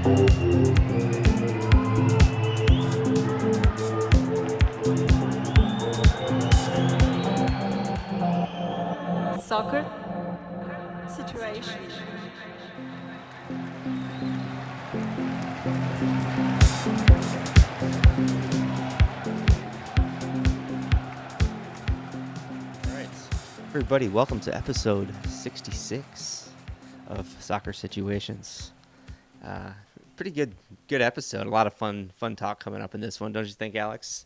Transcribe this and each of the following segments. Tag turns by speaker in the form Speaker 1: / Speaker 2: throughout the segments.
Speaker 1: Soccer situation.
Speaker 2: All right, everybody, welcome to episode 66 of Soccer Situations. Pretty good episode. A lot of fun talk coming up in this one, don't you think, Alex?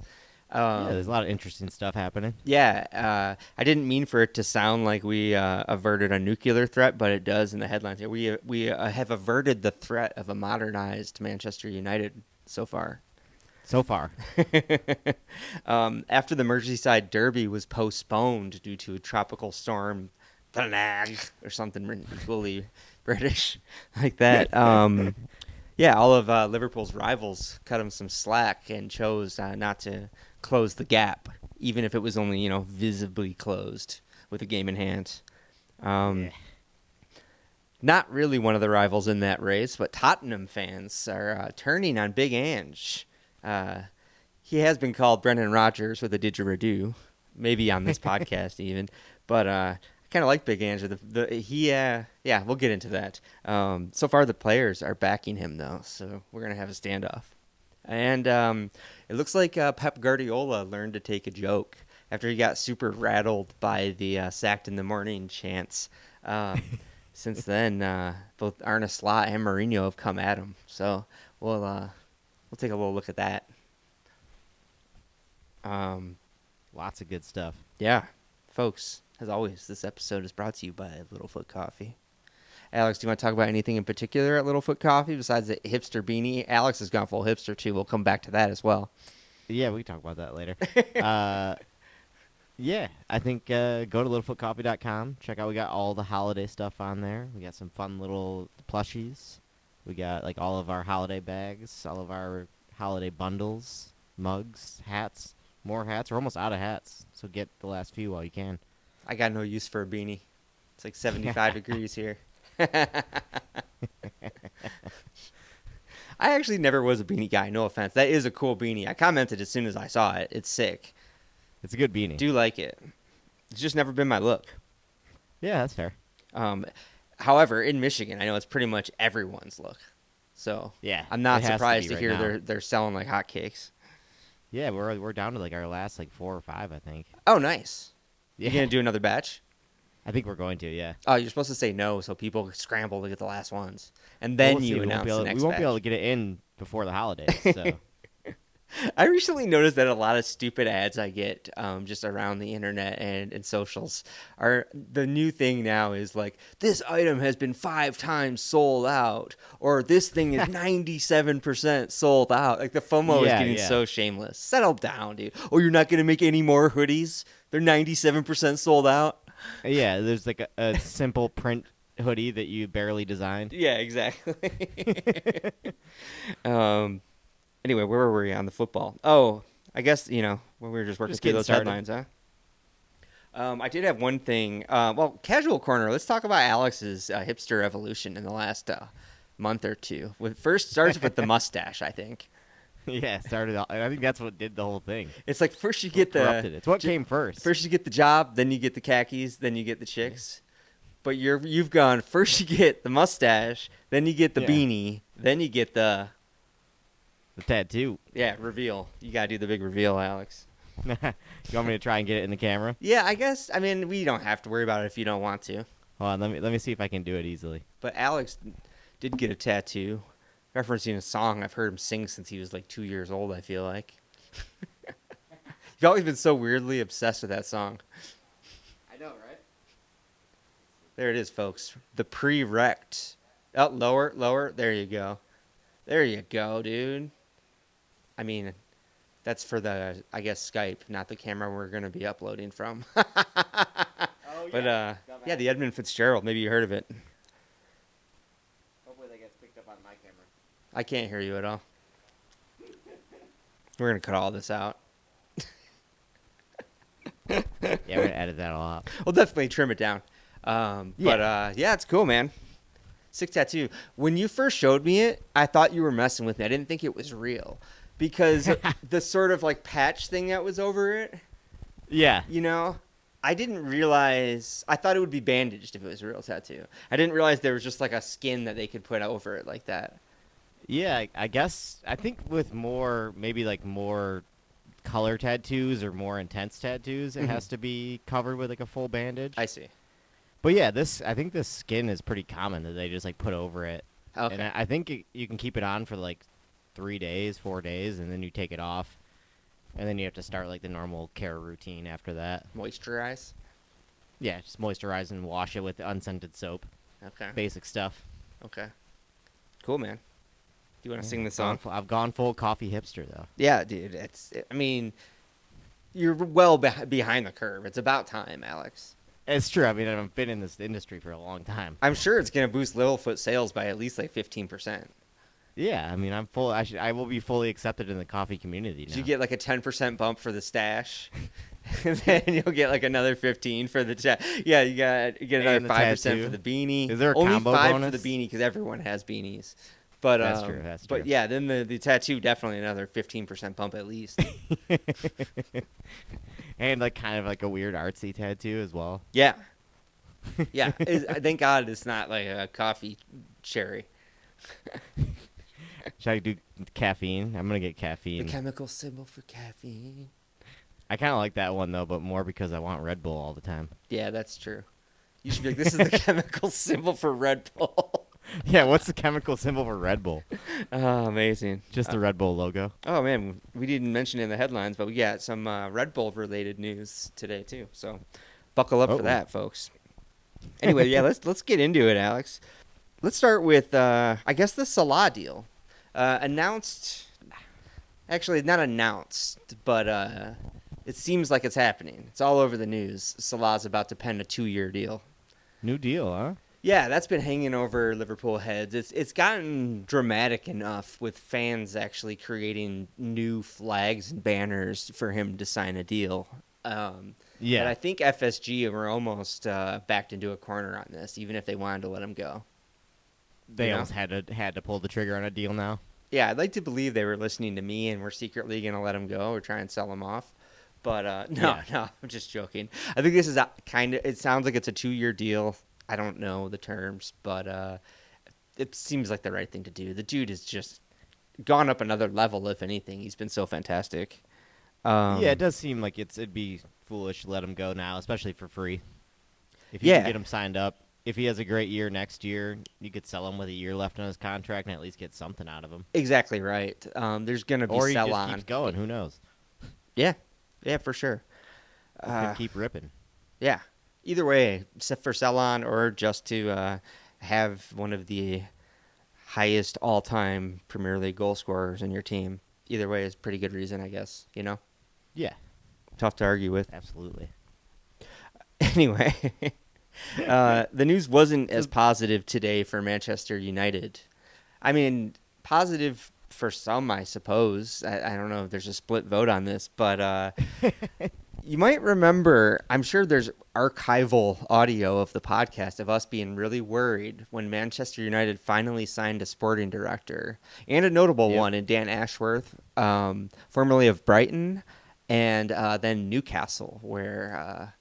Speaker 3: Yeah, there's a lot of interesting stuff happening.
Speaker 2: Yeah, I didn't mean for it to sound like we averted a nuclear threat, but it does in the headlines here. We have averted the threat of a modernized Manchester United so far.
Speaker 3: So far.
Speaker 2: After the Merseyside derby was postponed due to a tropical storm, or something equally British like that. Yeah, all of Liverpool's rivals cut him some slack and chose not to close the gap, even if it was only, visibly closed with a game in hand. Not really one of the rivals in that race, but Tottenham fans are turning on Big Ange. He has been called Brendan Rodgers with a didgeridoo, maybe on this podcast even, but I kind of like Big Ange. We'll get into that. So far, the players are backing him, though, so we're going to have a standoff. And it looks like Pep Guardiola learned to take a joke after he got super rattled by the sacked in the morning chants. Since then, both Arne Slot and Mourinho have come at him. So we'll take a little look at that.
Speaker 3: Lots of good stuff.
Speaker 2: Yeah, folks. As always, this episode is brought to you by Littlefoot Coffee. Alex, do you want to talk about anything in particular at Littlefoot Coffee besides the hipster beanie? Alex has gone full hipster, too. We'll come back to that as well.
Speaker 3: Yeah, we can talk about that later. Yeah, I think go to littlefootcoffee.com. Check out, we got all the holiday stuff on there. We got some fun little plushies. We got like all of our holiday bags, all of our holiday bundles, mugs, hats, more hats. We're almost out of hats, so get the last few while you can.
Speaker 2: I got no use for a beanie. It's like 75 degrees here. I actually never was a beanie guy, no offense. That is a cool beanie. I commented as soon as I saw it. It's sick.
Speaker 3: It's a good beanie.
Speaker 2: Do like it. It's just never been my look.
Speaker 3: Yeah, that's fair.
Speaker 2: However, in Michigan, I know it's pretty much everyone's look. So
Speaker 3: yeah,
Speaker 2: I'm not
Speaker 3: it has
Speaker 2: surprised to
Speaker 3: be
Speaker 2: hear
Speaker 3: right now.
Speaker 2: they're selling like hotcakes.
Speaker 3: Yeah, we're down to like our last like 4 or 5, I think.
Speaker 2: Oh, nice.
Speaker 3: Yeah.
Speaker 2: You gonna do another batch?
Speaker 3: I think we're going to, yeah.
Speaker 2: Oh, you're supposed to say no so people scramble to get the last ones. And then
Speaker 3: We'll see.
Speaker 2: you announce the next
Speaker 3: We won't be
Speaker 2: batch.
Speaker 3: able to get it in before the holidays, so...
Speaker 2: I recently noticed that a lot of stupid ads I get just around the internet and socials are the new thing now is like, this item has been 5 times sold out, or this thing is 97% sold out. Like the FOMO is getting so shameless. Settle down, dude. Oh, you're not going to make any more hoodies? They're 97% sold out?
Speaker 3: Yeah, there's like a simple print hoodie that you barely designed.
Speaker 2: Yeah, exactly. Anyway, where were we on the football? Oh, I guess, when we were just working through those headlines, huh? I did have one thing. Casual corner. Let's talk about Alex's hipster evolution in the last month or two. First starts with the mustache, I think.
Speaker 3: Yeah, I think that's what did the whole thing.
Speaker 2: It's like first you get
Speaker 3: It's what came first.
Speaker 2: First you get the job, then you get the khakis, then you get the chicks. But you've gone first you get the mustache, then you get the beanie, then you get the
Speaker 3: tattoo.
Speaker 2: Yeah, reveal. You gotta do the big reveal, Alex.
Speaker 3: You want me to try and get it in the camera?
Speaker 2: Yeah, I guess. I mean, we don't have to worry about it if you don't want to.
Speaker 3: Hold on, let me see if I can do it easily.
Speaker 2: But Alex did get a tattoo, referencing a song I've heard him sing since he was like 2 years old, I feel like. You've always been so weirdly obsessed with that song.
Speaker 3: I know, right?
Speaker 2: There it is, folks. The pre-rect. Oh, lower. There you go. There you go, dude. I mean, that's for the, I guess, Skype, not the camera we're going to be uploading from.
Speaker 3: Oh, yeah.
Speaker 2: But, the Edmund Fitzgerald. Maybe you heard of it.
Speaker 3: Hopefully that gets picked up on my camera.
Speaker 2: I can't hear you at all. We're going to cut all this out.
Speaker 3: Yeah, we're going to edit that all out.
Speaker 2: We'll definitely trim it down. But, it's cool, man. Sick tattoo. When you first showed me it, I thought you were messing with me. I didn't think it was real because the sort of like patch thing that was over it,
Speaker 3: Yeah.
Speaker 2: you know, I didn't realize. I thought it would be bandaged if it was a real tattoo. I didn't realize there was just like a skin that they could put over it like that.
Speaker 3: Yeah, I guess I think with maybe like more color tattoos or more intense tattoos, it has to be covered with like a full bandage.
Speaker 2: I see.
Speaker 3: But yeah, I think this skin is pretty common that they just like put over it.
Speaker 2: Okay.
Speaker 3: And I think you can keep it on for like 3 days, 4 days, and then you take it off. And then you have to start like the normal care routine after that.
Speaker 2: Moisturize.
Speaker 3: Yeah, just moisturize and wash it with unscented soap.
Speaker 2: Okay.
Speaker 3: Basic stuff.
Speaker 2: Okay. Cool, man. Do you want to sing the
Speaker 3: I've
Speaker 2: song?
Speaker 3: I've gone full coffee hipster though.
Speaker 2: Yeah, dude. I mean, you're well behind the curve. It's about time, Alex.
Speaker 3: It's true. I mean, I've been in this industry for a long time.
Speaker 2: I'm sure it's going to boost Littlefoot sales by at least like 15%.
Speaker 3: Yeah, I mean, I will be fully accepted in the coffee community now.
Speaker 2: You get like a 10% bump for the stash, and then you'll get like another 15 for the chat. Yeah, you get another
Speaker 3: And the
Speaker 2: 5%
Speaker 3: tattoo.
Speaker 2: for the beanie.
Speaker 3: Is there a
Speaker 2: only
Speaker 3: combo
Speaker 2: 5
Speaker 3: bonus?
Speaker 2: for the beanie because everyone has beanies. But
Speaker 3: That's true.
Speaker 2: But yeah, then the tattoo definitely another 15% bump at least.
Speaker 3: And like kind of like a weird artsy tattoo as well.
Speaker 2: Yeah, yeah. Thank God it's not like a coffee cherry.
Speaker 3: Should I do caffeine? I'm gonna get
Speaker 2: The
Speaker 3: caffeine.
Speaker 2: chemical symbol for caffeine.
Speaker 3: I kind of like that one though, but more because I want Red Bull all the time.
Speaker 2: Yeah, that's true. You should be like, this is the chemical symbol for Red Bull.
Speaker 3: Yeah, what's the chemical symbol for Red Bull?
Speaker 2: Oh, amazing.
Speaker 3: Just the Red Bull logo.
Speaker 2: Oh, man, we didn't mention it in the headlines, but we got some Red Bull-related news today, too. So buckle up for that, folks. Anyway, yeah, let's get into it, Alex. Let's start with, I guess, the Salah deal. Announced, actually, not announced, but it seems like it's happening. It's all over the news. Salah's about to pen a 2-year deal.
Speaker 3: New deal, huh?
Speaker 2: Yeah, that's been hanging over Liverpool heads. It's gotten dramatic enough with fans actually creating new flags and banners for him to sign a deal.
Speaker 3: Yeah.
Speaker 2: But I think FSG were almost backed into a corner on this, even if they wanted to let him go.
Speaker 3: They almost had to pull the trigger on a deal now.
Speaker 2: Yeah, I'd like to believe they were listening to me and were secretly going to let him go or try and sell him off. But no, I'm just joking. I think this is it sounds like it's a 2-year deal. I don't know the terms, but it seems like the right thing to do. The dude has just gone up another level, if anything. He's been so fantastic.
Speaker 3: Yeah, it does seem like it'd be foolish to let him go now, especially for free. If you can get him signed up, if he has a great year next year, you could sell him with a year left on his contract and at least get something out of him.
Speaker 2: Exactly right. There's going to be
Speaker 3: or
Speaker 2: sell-on.
Speaker 3: Or he just keeps going. Who knows?
Speaker 2: Yeah, for sure.
Speaker 3: Could keep ripping.
Speaker 2: Yeah. Either way, for sell-on or just to have one of the highest all-time Premier League goal scorers in your team. Either way is pretty good reason, I guess, you know?
Speaker 3: Yeah.
Speaker 2: Tough to argue with.
Speaker 3: Absolutely.
Speaker 2: Anyway, the news wasn't as positive today for Manchester United. I mean, positive for some, I suppose. I don't know if there's a split vote on this, but you might remember, I'm sure there's archival audio of the podcast of us being really worried when Manchester United finally signed a sporting director, and a notable one in Dan Ashworth, formerly of Brighton, and then Newcastle, where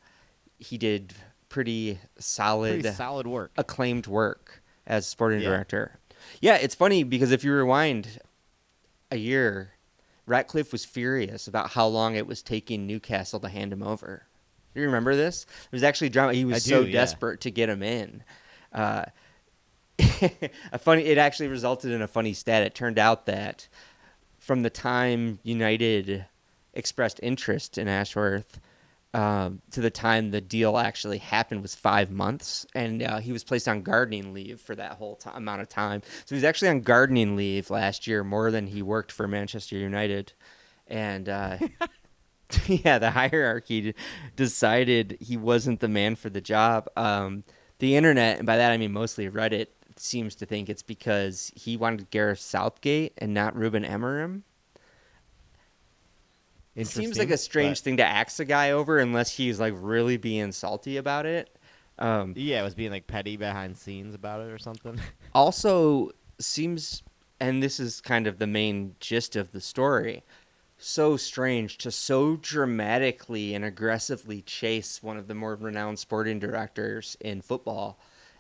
Speaker 2: he did pretty solid
Speaker 3: work,
Speaker 2: acclaimed work as sporting director. Yeah, it's funny because if you rewind a year, Ratcliffe was furious about how long it was taking Newcastle to hand him over. Do you remember this? There was actually drama. He was desperate to get him in. It actually resulted in a funny stat. It turned out that from the time United expressed interest in Ashworth to the time the deal actually happened was 5 months, and he was placed on gardening leave for that whole amount of time. So he was actually on gardening leave last year more than he worked for Manchester United, and yeah, the hierarchy decided he wasn't the man for the job. The internet, and by that I mean mostly Reddit, seems to think it's because he wanted Gareth Southgate and not Ruben Amorim. It seems like a strange thing to axe a guy over unless he's like really being salty about it.
Speaker 3: Yeah, it was being like petty behind scenes about it or something.
Speaker 2: Also seems, and this is kind of the main gist of the story, so strange to so dramatically and aggressively chase one of the more renowned sporting directors in football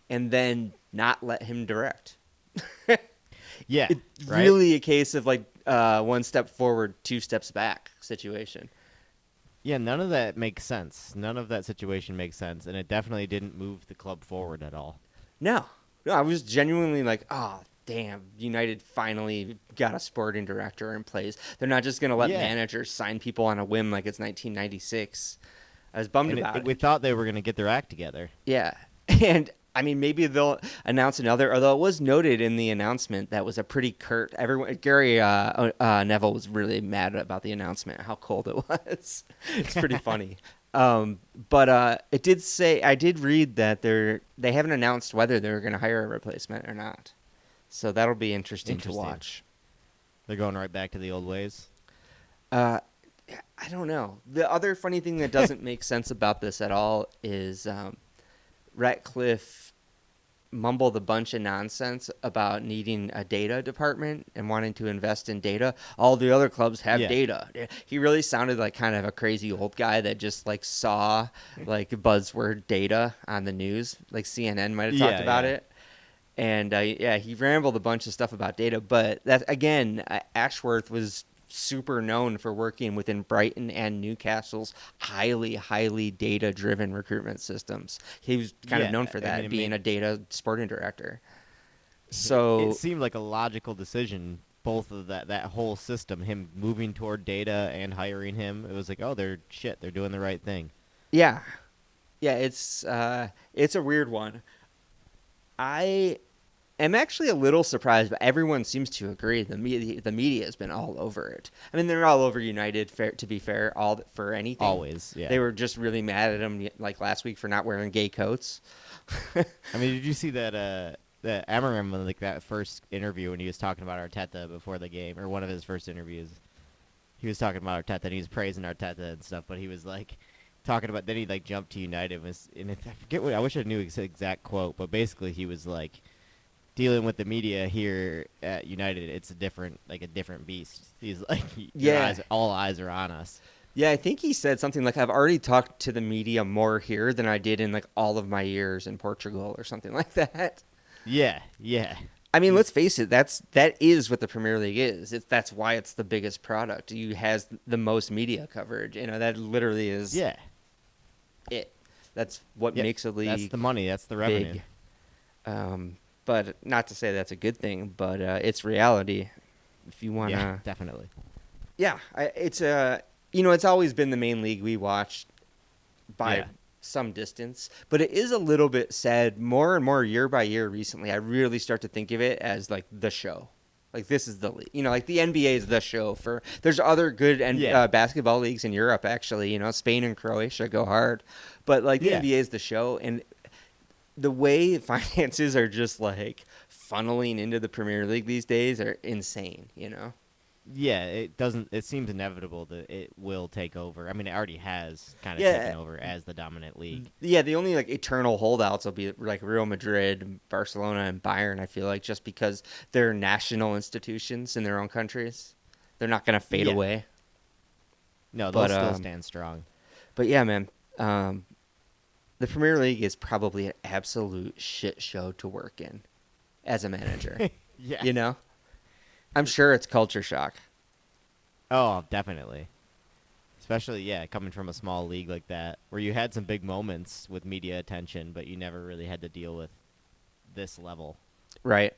Speaker 2: and then not let him direct.
Speaker 3: Yeah,
Speaker 2: It's
Speaker 3: right.
Speaker 2: really a case of like one step forward, two steps back situation.
Speaker 3: Yeah, none of that makes sense. None of that situation makes sense, and it definitely didn't move the club forward at all.
Speaker 2: No, I was genuinely like, oh, damn, United finally got a sporting director in place. They're not just going to let
Speaker 3: Yeah.
Speaker 2: managers sign people on a whim like it's 1996. I was bummed
Speaker 3: And
Speaker 2: about it.
Speaker 3: we thought they were going to get their act together.
Speaker 2: Yeah. And I mean, maybe they'll announce another, although it was noted in the announcement that was a pretty curt. Gary Neville was really mad about the announcement, how cold it was. It's pretty funny. But it did say, I did read that they haven't announced whether they're going to hire a replacement or not. So that'll be interesting to watch.
Speaker 3: They're going right back to the old ways.
Speaker 2: I don't know. The other funny thing that doesn't make sense about this at all is Ratcliffe mumbled a bunch of nonsense about needing a data department and wanting to invest in data. All the other clubs have data. He really sounded like kind of a crazy old guy that just like saw like buzzword data on the news, like CNN might have talked about it. And he rambled a bunch of stuff about data, but that again, Ashworth was super known for working within Brighton and Newcastle's highly data-driven recruitment systems. He was kind of known for that, being a data sporting director. So
Speaker 3: it seemed like a logical decision, both of that whole system, him moving toward data and hiring him. It was like, oh, they're doing the right thing.
Speaker 2: Yeah, it's a weird one. I'm actually a little surprised, but everyone seems to agree. The media has been all over it. I mean, they're all over United, to be fair, for anything.
Speaker 3: Always, yeah.
Speaker 2: They were just really mad at him, like last week, for not wearing gay coats.
Speaker 3: I mean, did you see that? I remember like that first interview when he was talking about Arteta before the game, or one of his first interviews. He was talking about Arteta and he was praising Arteta and stuff, but he was like talking about. Then he like jumped to United, and I forget what. I wish I knew his exact quote, but basically he was like, dealing with the media here at United, it's a different beast. He's like, all eyes are on us.
Speaker 2: Yeah, I think he said something like, I've already talked to the media more here than I did in like all of my years in Portugal or something like that.
Speaker 3: Yeah.
Speaker 2: I mean, let's face it, that is what the Premier League is. That's why it's the biggest product. You has the most media coverage. You know, that literally is it. That's what makes a league.
Speaker 3: That's the money. That's the revenue.
Speaker 2: Big. But not to say that's a good thing, but it's reality. If you want to,
Speaker 3: yeah, definitely.
Speaker 2: Yeah, it's always been the main league we watch by some distance, but it is a little bit sad. More and more year by year recently, I really start to think of it as like the show. Like this is the league, like the NBA is the show for. There's other good basketball leagues in Europe actually. Spain and Croatia go hard, but like the NBA is the show and. The way finances are just like funneling into the Premier League these days are insane,
Speaker 3: Yeah, it seems inevitable that it will take over. I mean, it already has kind of taken over as the dominant league.
Speaker 2: Yeah, the only like eternal holdouts will be like Real Madrid, Barcelona, and Bayern, I feel like, just because they're national institutions in their own countries. They're not going to fade away.
Speaker 3: No, they'll still stand strong.
Speaker 2: But yeah, man. The Premier League is probably an absolute shit show to work in as a manager.
Speaker 3: Yeah.
Speaker 2: I'm sure it's culture shock.
Speaker 3: Oh, definitely. Especially, coming from a small league like that, where you had some big moments with media attention, but you never really had to deal with this level.
Speaker 2: Right.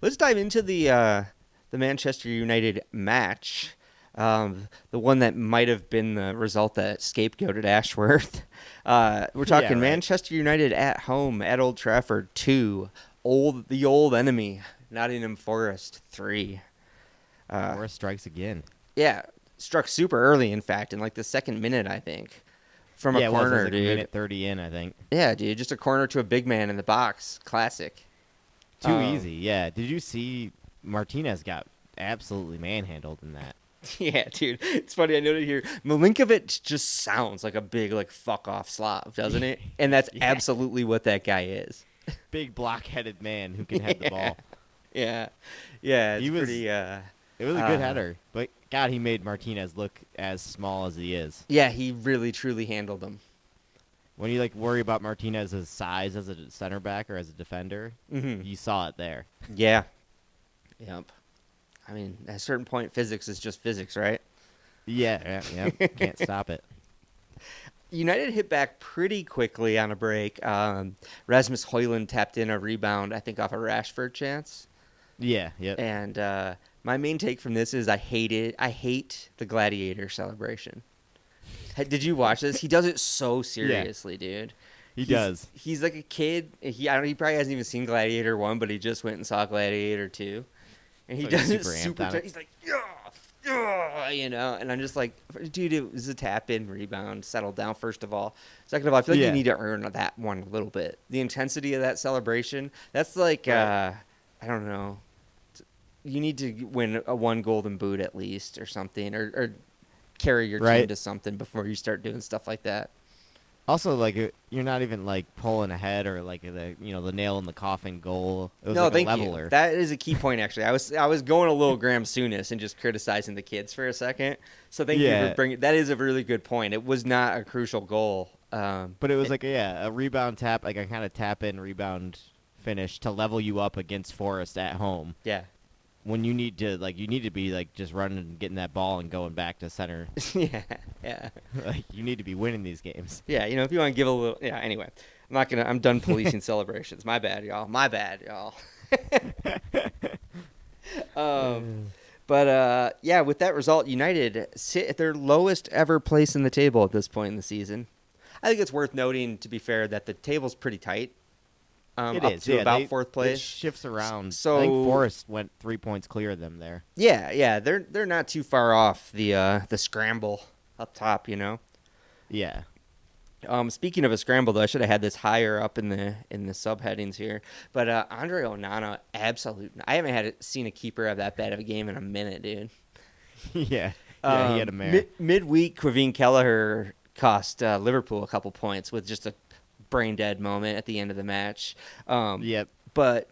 Speaker 2: Let's dive into the Manchester United match. The one that might have been the result that scapegoated Ashworth. We're talking Manchester United at home at Old Trafford 2, the old enemy, Nottingham Forest 3.
Speaker 3: Forest strikes again.
Speaker 2: Yeah, struck super early, in fact, in like the second minute, I think, from a corner,
Speaker 3: it was like
Speaker 2: dude.
Speaker 3: Minute 30 in, I think.
Speaker 2: Yeah, dude, just a corner to a big man in the box. Classic.
Speaker 3: Too easy, yeah. Did you see Martinez got absolutely manhandled in that?
Speaker 2: Yeah, dude. It's funny. I noted here, Milinkovic just sounds like a big, like, fuck-off Slav, doesn't it? And that's
Speaker 3: Yeah.
Speaker 2: absolutely what that guy is.
Speaker 3: Big block-headed man who can head the ball.
Speaker 2: Yeah. Yeah, it's
Speaker 3: He was-
Speaker 2: pretty...
Speaker 3: It was a good header, but God, he made Martinez look as small as he is.
Speaker 2: Yeah, he really, truly handled him.
Speaker 3: When you worry about Martinez's size as a center back or as a defender,
Speaker 2: Mm-hmm.
Speaker 3: you saw it there.
Speaker 2: Yeah. Yep. I mean, at a certain point, physics is just physics, right?
Speaker 3: Yeah. Can't stop it.
Speaker 2: United hit back pretty quickly on a break. Rasmus Højlund tapped in a rebound, I think, off a Rashford chance.
Speaker 3: Yeah. Yep.
Speaker 2: And my main take from this is I hate the gladiator celebration. Did you watch this? He does it so seriously, dude.
Speaker 3: He does.
Speaker 2: He's like a kid. He probably hasn't even seen Gladiator 1, but he just went and saw Gladiator 2. And he
Speaker 3: Like
Speaker 2: does it
Speaker 3: super amped
Speaker 2: super
Speaker 3: on it.
Speaker 2: He's like, yeah, you know, and I'm just like, dude, it was a tap-in rebound. Settle down, first of all. Second of all, I feel like
Speaker 3: Yeah.
Speaker 2: you need to earn that one a little bit. The intensity of that celebration, that's like,
Speaker 3: Right.
Speaker 2: I don't know. You need to win a one golden boot at least or something, or carry your team
Speaker 3: Right.
Speaker 2: to something before you start doing stuff like that.
Speaker 3: Also, you're not even pulling ahead or the nail in the coffin goal. It was
Speaker 2: No,
Speaker 3: a
Speaker 2: thank
Speaker 3: leveler.
Speaker 2: you. That is a key point, actually. I was going a little Graham Souness and just criticizing the kids for a second. So thank you
Speaker 3: Yeah.
Speaker 2: for bringing. That is a really good point. It was not a crucial goal.
Speaker 3: But it was a rebound tap, a kind of tap in rebound finish to level you up against Forest at home.
Speaker 2: Yeah,
Speaker 3: When you need to be just running and getting that ball and going back to center.
Speaker 2: yeah.
Speaker 3: You need to be winning these games.
Speaker 2: Yeah, you know, if you want to give a little. Yeah. Anyway, I'm done policing celebrations. My bad, y'all. But with that result, United sit at their lowest ever place in the table at this point in the season. I think it's worth noting, to be fair, that the table's pretty tight.
Speaker 3: It
Speaker 2: up
Speaker 3: is
Speaker 2: to about fourth
Speaker 3: It
Speaker 2: place.
Speaker 3: shifts around.
Speaker 2: So
Speaker 3: I think Forest went 3 points clear of them there.
Speaker 2: Yeah, they're not too far off the scramble up top, you know.
Speaker 3: Yeah.
Speaker 2: Speaking of a scramble, though, I should have had this higher up in the subheadings here. But Andre Onana, I haven't seen a keeper have that bad of a game in a minute, dude.
Speaker 3: Yeah. Yeah, he had a mare.
Speaker 2: Midweek, Quaveen Kelleher cost Liverpool a couple points with just a brain dead moment at the end of the match.
Speaker 3: Yep.
Speaker 2: But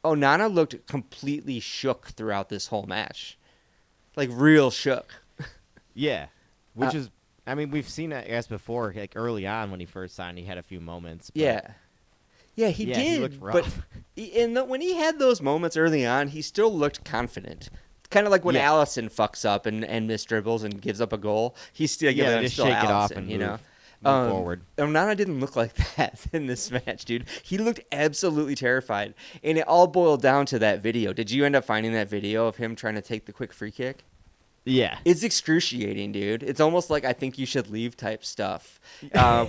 Speaker 2: Onana looked completely shook throughout this whole match, like real shook.
Speaker 3: Yeah. Which is, I mean, we've seen that, I guess, before. Early on when he first signed, he had a few moments. But
Speaker 2: He did.
Speaker 3: he looked
Speaker 2: But
Speaker 3: rough.
Speaker 2: when he had those moments early on, he still looked confident. Kind of like when
Speaker 3: Yeah.
Speaker 2: Allison fucks up and misdribbles and gives up a goal. He's still
Speaker 3: they just
Speaker 2: still
Speaker 3: shake
Speaker 2: Allison,
Speaker 3: it off and
Speaker 2: you know.
Speaker 3: move forward.
Speaker 2: Onana didn't look like that in this match, dude. He looked absolutely terrified, and it all boiled down to that video. Did you end up finding that video of him trying to take the quick free kick?
Speaker 3: Yeah.
Speaker 2: It's excruciating, dude. It's almost like I think you should leave type stuff.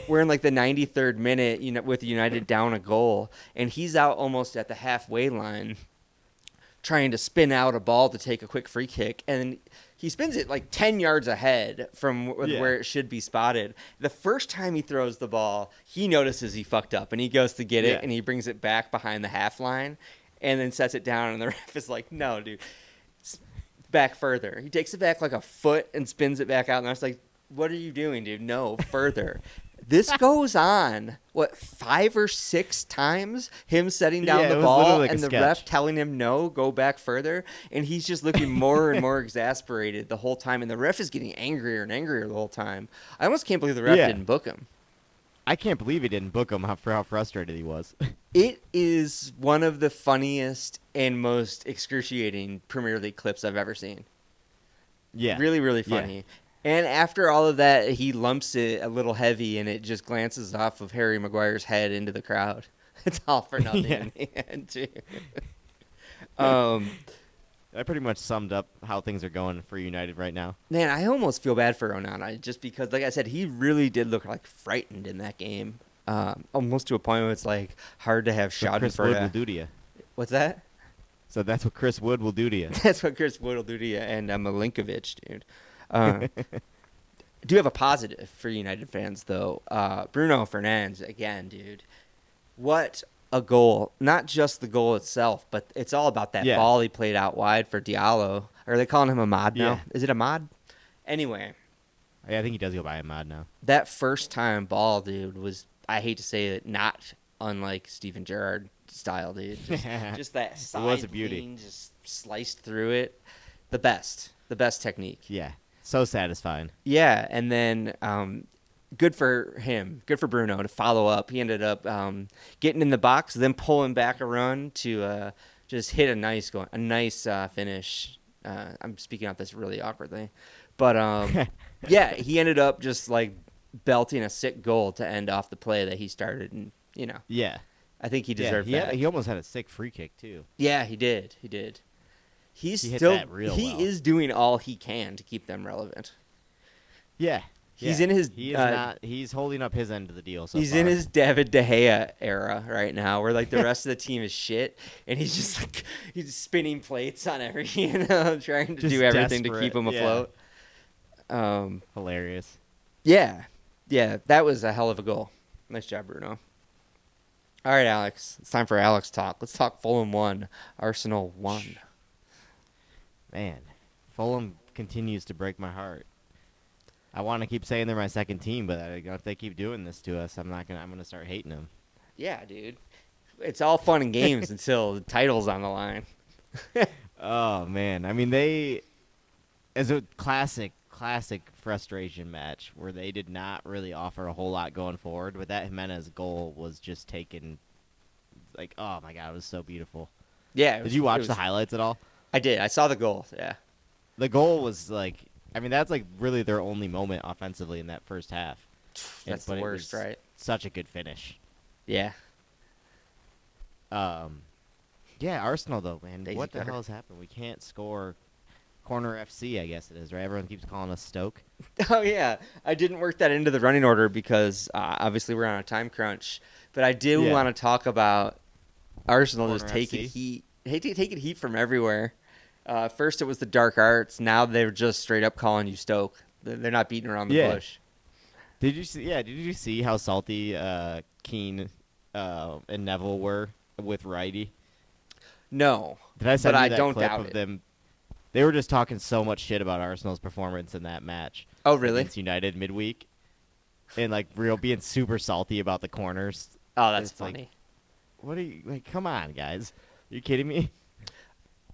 Speaker 2: We're in the 93rd minute, with United down a goal, and he's out almost at the halfway line trying to spin out a ball to take a quick free kick, and he spins it 10 yards ahead from where it should be spotted. The first time he throws the ball, he notices he fucked up, and he goes to get it, and he brings it back behind the half line and then sets it down, and the ref is like, no, dude, back further. He takes it back a foot and spins it back out, and I was like, what are you doing, dude? No, further. This goes on, 5 or 6 times, him setting down
Speaker 3: Yeah, it
Speaker 2: the
Speaker 3: was
Speaker 2: ball
Speaker 3: literally like
Speaker 2: and
Speaker 3: a
Speaker 2: the
Speaker 3: sketch.
Speaker 2: ref telling him no, go back further, and he's just looking more and more exasperated the whole time, and the ref is getting angrier and angrier the whole time. I almost can't believe the ref didn't book him.
Speaker 3: I can't believe he didn't book him for how frustrated he was.
Speaker 2: It is one of the funniest and most excruciating Premier League clips I've ever seen.
Speaker 3: Yeah.
Speaker 2: Really, really
Speaker 3: Yeah.
Speaker 2: funny. And after all of that, he lumps it a little heavy, and it just glances off of Harry Maguire's head into the crowd. It's all for nothing in the end, too.
Speaker 3: That pretty much summed up how things are going for United right now.
Speaker 2: Man, I almost feel bad for Onana, just because, like I said, he really did look frightened in that game. Almost to a point where it's hard to have
Speaker 3: So
Speaker 2: shouted
Speaker 3: Chris
Speaker 2: for
Speaker 3: Wood
Speaker 2: you.
Speaker 3: will do to you.
Speaker 2: What's that?
Speaker 3: So that's what Chris Wood will do to you.
Speaker 2: That's what Chris Wood will do to you, and Milinkovic, dude. I do have a positive for United fans, though. Bruno Fernandes, again, dude. What a goal, not just the goal itself, but it's all about that
Speaker 3: Yeah.
Speaker 2: ball he played out wide for Diallo. Are they calling him Ahmad now?
Speaker 3: Yeah.
Speaker 2: Is it Ahmad? Anyway,
Speaker 3: Yeah, I think he does go by Ahmad now.
Speaker 2: that first time ball, dude, was, I hate to say it, not unlike Steven Gerrard style, dude. Just that side
Speaker 3: was a beauty.
Speaker 2: lean, just sliced through it. The best technique.
Speaker 3: Yeah, so satisfying.
Speaker 2: Yeah, and then good for him, good for Bruno to follow up. He ended up getting in the box, then pulling back a run to just hit a nice finish. I'm speaking out this really awkwardly, but yeah, he ended up just like belting a sick goal to end off the play that he started, and
Speaker 3: Yeah,
Speaker 2: I think he deserved
Speaker 3: yeah,
Speaker 2: that.
Speaker 3: he almost had a sick free kick too.
Speaker 2: Yeah, he did.
Speaker 3: He hit
Speaker 2: Still
Speaker 3: that real well.
Speaker 2: is doing all he can to keep them relevant.
Speaker 3: Yeah,
Speaker 2: He's
Speaker 3: yeah.
Speaker 2: in his
Speaker 3: He is not. He's holding up his end of the deal. So
Speaker 2: he's
Speaker 3: far.
Speaker 2: in his David De Gea era right now, where like the rest of the team is shit, and he's just like he's spinning plates on every, trying to
Speaker 3: Just
Speaker 2: do everything to
Speaker 3: desperate,
Speaker 2: keep him
Speaker 3: yeah.
Speaker 2: afloat.
Speaker 3: Hilarious.
Speaker 2: Yeah, that was a hell of a goal. Nice job, Bruno. All right, Alex, it's time for Alex talk. Let's talk Fulham 1, Arsenal 1.
Speaker 3: Man, Fulham continues to break my heart. I want to keep saying they're my second team, but if they keep doing this to us, I'm gonna start hating them.
Speaker 2: Yeah, dude. It's all fun and games until the title's on the line.
Speaker 3: Oh man, I mean as a classic frustration match where they did not really offer a whole lot going forward. But that Jimenez goal was just taken, like, oh my god, it was so beautiful.
Speaker 2: Yeah.
Speaker 3: Did you watch the highlights at all?
Speaker 2: I did. I saw the goal. Yeah.
Speaker 3: The goal was like, I mean, that's like really their only moment offensively in that first half.
Speaker 2: That's
Speaker 3: But
Speaker 2: the
Speaker 3: it
Speaker 2: worst,
Speaker 3: was
Speaker 2: right?
Speaker 3: Such a good finish.
Speaker 2: Yeah.
Speaker 3: Yeah, Arsenal though, man.
Speaker 2: Daisy
Speaker 3: What the
Speaker 2: cutter.
Speaker 3: hell has happened? We can't score. Corner FC, I guess it is, right? Everyone keeps calling us Stoke.
Speaker 2: Oh, yeah. I didn't work that into the running order because obviously we're on a time crunch. But I do
Speaker 3: Yeah.
Speaker 2: want to talk about Arsenal
Speaker 3: Corner
Speaker 2: just taking
Speaker 3: FC.
Speaker 2: taking heat from everywhere. First it was the dark arts. Now they're just straight up calling you Stoke. They're not beating around the
Speaker 3: Yeah.
Speaker 2: bush.
Speaker 3: Did you see? Yeah, did you see how salty Keane and Neville were with Righty?
Speaker 2: No.
Speaker 3: Did I send
Speaker 2: But
Speaker 3: you
Speaker 2: I
Speaker 3: that
Speaker 2: don't
Speaker 3: clip
Speaker 2: doubt
Speaker 3: of
Speaker 2: it.
Speaker 3: them? They were just talking so much shit about Arsenal's performance in that match.
Speaker 2: Oh, really?
Speaker 3: Against United midweek, and like being super salty about the corners.
Speaker 2: Oh, that's
Speaker 3: It's like,
Speaker 2: funny.
Speaker 3: what are you like? Come on, guys. Are you kidding me?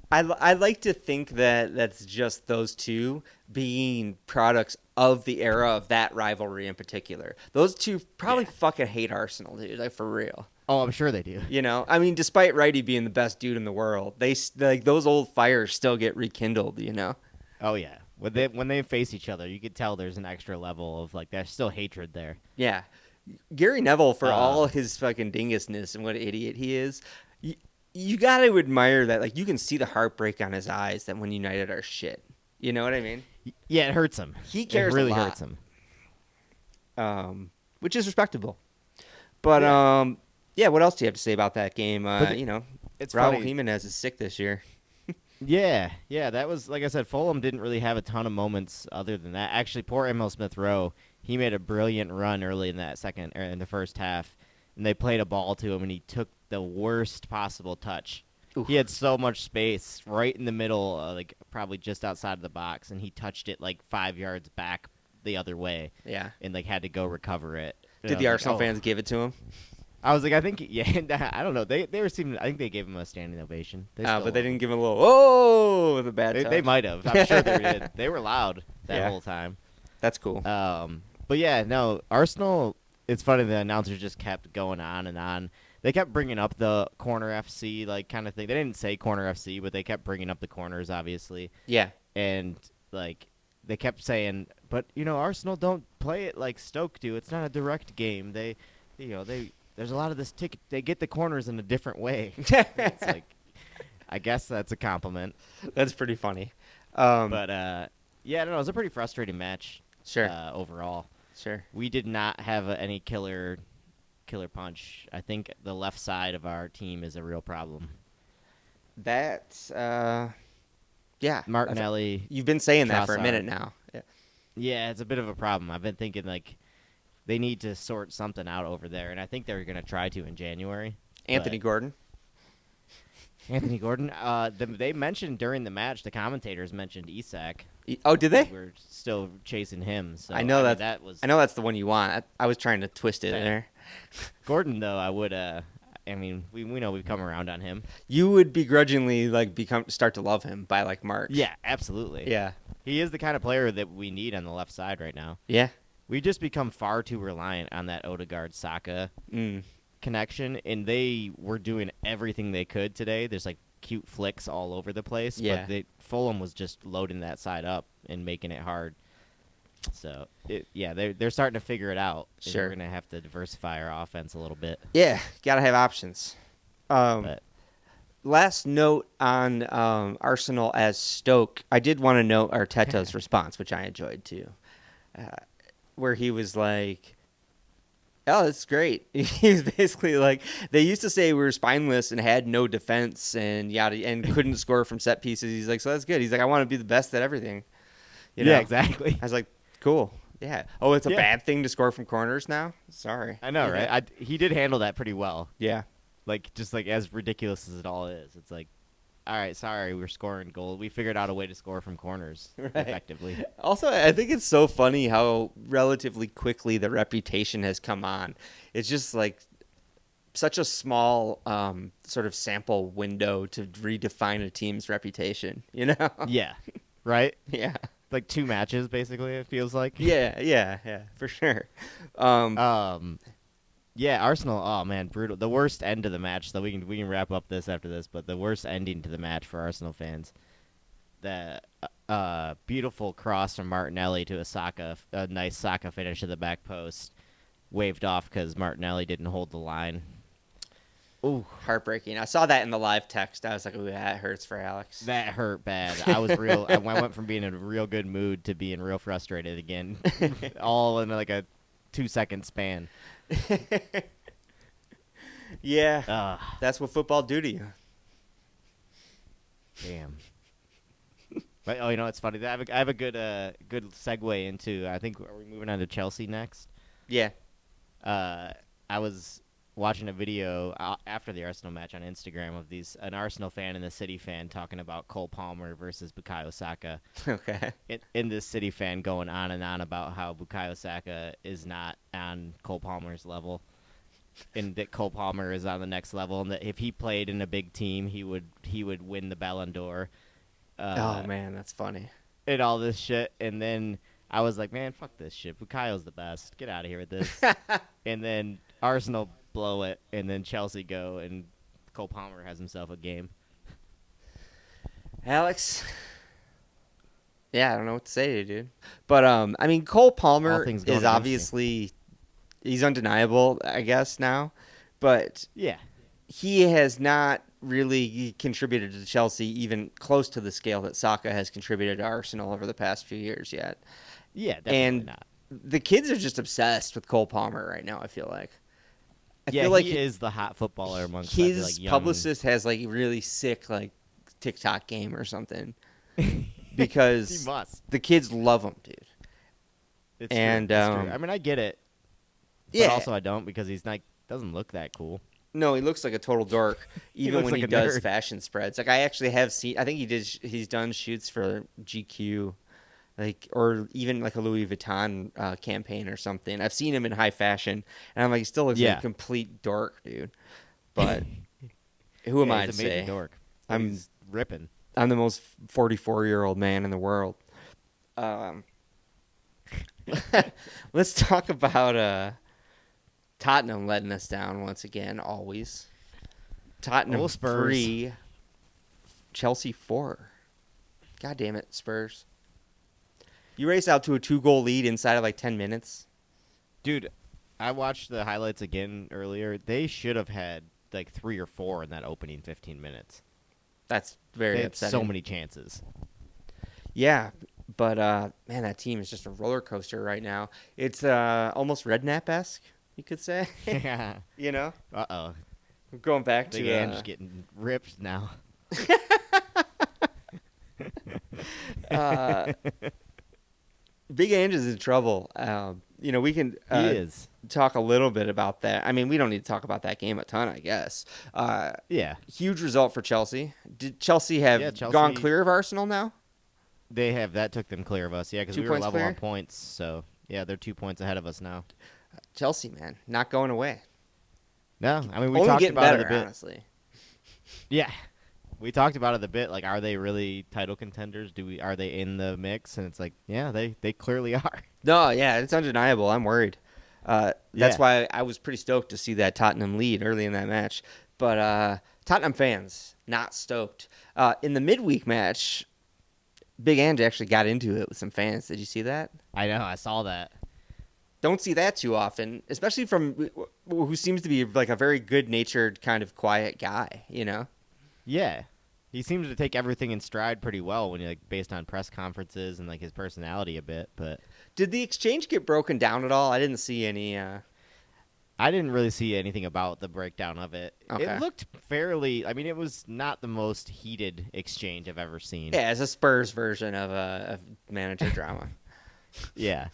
Speaker 2: I like to think that that's just those two being products of the era of that rivalry in particular. Those two probably
Speaker 3: Yeah.
Speaker 2: fucking hate Arsenal, dude. Like, for real.
Speaker 3: Oh, I'm sure they do.
Speaker 2: I mean, despite Righty being the best dude in the world, like those old fires still get rekindled.
Speaker 3: Oh yeah. When they face each other, you could tell there's an extra level of like there's still hatred there.
Speaker 2: Yeah. Gary Neville, for all his fucking dingusness and what an idiot he is, you got to admire that. Like, you can see the heartbreak on his eyes that when United are shit. You know what I mean?
Speaker 3: Yeah, it hurts him.
Speaker 2: He cares
Speaker 3: It really
Speaker 2: a lot.
Speaker 3: hurts him.
Speaker 2: Which is respectable. But yeah, what else do you have to say about that game?
Speaker 3: It's
Speaker 2: Raul
Speaker 3: funny.
Speaker 2: Jimenez is sick this year.
Speaker 3: Yeah, that was like I said. Fulham didn't really have a ton of moments other than that. Actually, poor Emil Smith-Rowe. He made a brilliant run early in in the first half, and they played a ball to him, and he took the worst possible touch.
Speaker 2: Oof.
Speaker 3: He had so much space right in the middle, like probably just outside of the box, and he touched it like 5 yards back the other way.
Speaker 2: Yeah.
Speaker 3: And like had to go recover it. And
Speaker 2: Did
Speaker 3: I
Speaker 2: the
Speaker 3: was
Speaker 2: Arsenal
Speaker 3: like, oh.
Speaker 2: fans give it to him?
Speaker 3: I was like, I think, yeah, I don't know. They were seeming. I think they gave him a standing ovation.
Speaker 2: But they didn't give him a little, oh, with a bad touch.
Speaker 3: They might have. I'm sure they did. They were loud that
Speaker 2: Yeah.
Speaker 3: whole time.
Speaker 2: That's cool.
Speaker 3: But yeah, no, Arsenal. It's funny the announcers just kept going on and on. They kept bringing up the corner FC like kind of thing. They didn't say corner FC, but they kept bringing up the corners, obviously.
Speaker 2: Yeah.
Speaker 3: And like they kept saying, but Arsenal don't play it like Stoke do. It's not a direct game. There's a lot of this ticket. They get the corners in a different way. It's like, I guess that's a compliment.
Speaker 2: That's pretty funny.
Speaker 3: But yeah, I don't know. It was a pretty frustrating match.
Speaker 2: Sure.
Speaker 3: Overall,
Speaker 2: Sure.
Speaker 3: we did not have any killer punch. I think the left side of our team is a real problem.
Speaker 2: That's, yeah.
Speaker 3: Martinelli.
Speaker 2: You've been saying that for a
Speaker 3: Trossard.
Speaker 2: minute now. Yeah.
Speaker 3: Yeah, it's a bit of a problem. I've been thinking like they need to sort something out over there, and I think they're going to try to in January.
Speaker 2: Anthony Gordon.
Speaker 3: Anthony Gordon. They mentioned during the match, the commentators mentioned Isak.
Speaker 2: Oh, did they?
Speaker 3: We're still chasing him. So
Speaker 2: I know
Speaker 3: that was.
Speaker 2: I know that's the one you want. I was trying to twist it there.
Speaker 3: Gordon, though, I would. I mean, we know we've come around on him.
Speaker 2: You would begrudgingly start to love him by like March.
Speaker 3: Yeah, absolutely.
Speaker 2: Yeah.
Speaker 3: He is the kind of player that we need on the left side right now.
Speaker 2: Yeah.
Speaker 3: We just become far too reliant on that Odegaard-Saka connection, and they were doing everything they could today. There's like cute flicks all over the place, but Fulham was just loading that side up and making it hard. So, they're starting to figure it out.
Speaker 2: Sure.
Speaker 3: We're going to have to diversify our offense a little bit.
Speaker 2: Yeah, got to have options. Last note on Arsenal as Stoke. I did want to note Arteta's response, which I enjoyed too, where he was like, "Oh, that's great." He was basically like, they used to say we were spineless and had no defense and couldn't score from set pieces. He's like, "So that's good." He's like, "I want to be the best at everything." You know?
Speaker 3: Yeah, exactly.
Speaker 2: I was like, cool. Yeah. Oh, it's a bad thing to score from corners now? Sorry.
Speaker 3: I know, right? He did handle that pretty well.
Speaker 2: Yeah.
Speaker 3: Just as ridiculous as it all is. It's like, all right, sorry, we're scoring goals. We figured out a way to score from corners effectively.
Speaker 2: Also, I think it's so funny how relatively quickly the reputation has come on. It's just like such a small sort of sample window to redefine a team's reputation, you know?
Speaker 3: Yeah. Right?
Speaker 2: Yeah.
Speaker 3: Like 2 matches, basically, it feels like.
Speaker 2: Yeah, for sure.
Speaker 3: Yeah, Arsenal, oh, man, brutal. The worst end to the match, so we can wrap up this after this, but the worst ending to the match for Arsenal fans. The beautiful cross from Martinelli to a nice Saka finish at the back post, waved off because Martinelli didn't hold the line.
Speaker 2: Ooh, heartbreaking. I saw that in the live text. I was like, ooh, that hurts for Alex.
Speaker 3: That hurt bad. I went from being in a real good mood to being real frustrated again, all in like a 2-second span.
Speaker 2: Yeah, that's what football do to you.
Speaker 3: Damn. But it's funny. I have a good segue into. I think, are we moving on to Chelsea next?
Speaker 2: Yeah.
Speaker 3: I was watching a video after the Arsenal match on Instagram of an Arsenal fan and a City fan talking about Cole Palmer versus Bukayo Saka.
Speaker 2: Okay.
Speaker 3: In this City fan going on and on about how Bukayo Saka is not on Cole Palmer's level, and that Cole Palmer is on the next level, and that if he played in a big team, he would win the Ballon d'Or.
Speaker 2: Oh man, that's funny.
Speaker 3: And all this shit, and then I was like, man, fuck this shit. Bukayo's the best. Get out of here with this. And then Arsenal blow it, and then Chelsea go, and Cole Palmer has himself a game.
Speaker 2: Alex, yeah, I don't know what to say to you, dude. But I mean, Cole Palmer is obviously he's undeniable, I guess now. But
Speaker 3: yeah,
Speaker 2: he has not really contributed to Chelsea even close to the scale that Saka has contributed to Arsenal over the past few years yet.
Speaker 3: Yeah, definitely
Speaker 2: and
Speaker 3: not.
Speaker 2: The kids are just obsessed with Cole Palmer right now, I feel like. I
Speaker 3: feel
Speaker 2: like
Speaker 3: he is the hot footballer amongst
Speaker 2: his
Speaker 3: young...
Speaker 2: publicist has like really sick like TikTok game or something because
Speaker 3: he must.
Speaker 2: The kids love him, dude.
Speaker 3: It's true. I mean, I get it, but also I don't because he's not doesn't look that cool.
Speaker 2: No, he looks like a total dork, even when he does
Speaker 3: nerd.
Speaker 2: fashion spreads. Like I actually have seen. I think he's done shoots for GQ. Like, or even like a Louis Vuitton campaign or something. I've seen him in high fashion, and I'm like, he still looks like a complete dork, dude. But who am I to say?
Speaker 3: Dork.
Speaker 2: He's
Speaker 3: ripping.
Speaker 2: I'm the most 44-year-old man in the world. Let's talk about Tottenham letting us down once again. Always. Tottenham 3, Chelsea 4. God damn it, Spurs. You race out to a 2-goal lead inside of like 10 minutes.
Speaker 3: Dude, I watched the highlights again earlier. They should have had like 3 or 4 in that opening 15 minutes.
Speaker 2: That's very upsetting.
Speaker 3: So many chances.
Speaker 2: Yeah, but man, that team is just a roller coaster right now. It's almost Redknapp-esque, you could say.
Speaker 3: Yeah.
Speaker 2: You know?
Speaker 3: Uh-oh.
Speaker 2: We're going back to...
Speaker 3: Big Ange's getting ripped now.
Speaker 2: Big Ange is in trouble. We can.
Speaker 3: He is.
Speaker 2: talk a little bit about that. I mean, we don't need to talk about that game a ton, I guess.
Speaker 3: Yeah.
Speaker 2: Huge result for Chelsea. Did Chelsea have gone clear of Arsenal now?
Speaker 3: They have. That took them clear of us. Yeah, because
Speaker 2: 2
Speaker 3: we were
Speaker 2: points
Speaker 3: level
Speaker 2: clear?
Speaker 3: on points. So, yeah, they're 2 points ahead of us now.
Speaker 2: Chelsea, man, not going away.
Speaker 3: No, I mean, we
Speaker 2: Only
Speaker 3: talked
Speaker 2: getting
Speaker 3: about
Speaker 2: better,
Speaker 3: it a bit.
Speaker 2: honestly.
Speaker 3: Yeah. We talked about it a bit. Like, are they really title contenders? Are they in the mix? And it's like, yeah, they clearly are.
Speaker 2: No, yeah, it's undeniable. I'm worried. That's
Speaker 3: Yeah.
Speaker 2: why I was pretty stoked to see that Tottenham lead early in that match. But Tottenham fans, not stoked. In the midweek match, Big Ange actually got into it with some fans. Did you see that?
Speaker 3: I know. I saw that.
Speaker 2: Don't see that too often, especially from who seems to be like a very good-natured kind of quiet guy, you know?
Speaker 3: Yeah. He seems to take everything in stride pretty well when you based on press conferences and like his personality a bit, but
Speaker 2: Did the exchange get broken down at all? I didn't see any.
Speaker 3: I didn't really see anything about the breakdown of it.
Speaker 2: Okay.
Speaker 3: It looked fairly. I mean, it was not the most heated exchange I've ever seen.
Speaker 2: Yeah, it's a Spurs version of manager drama.
Speaker 3: Yeah.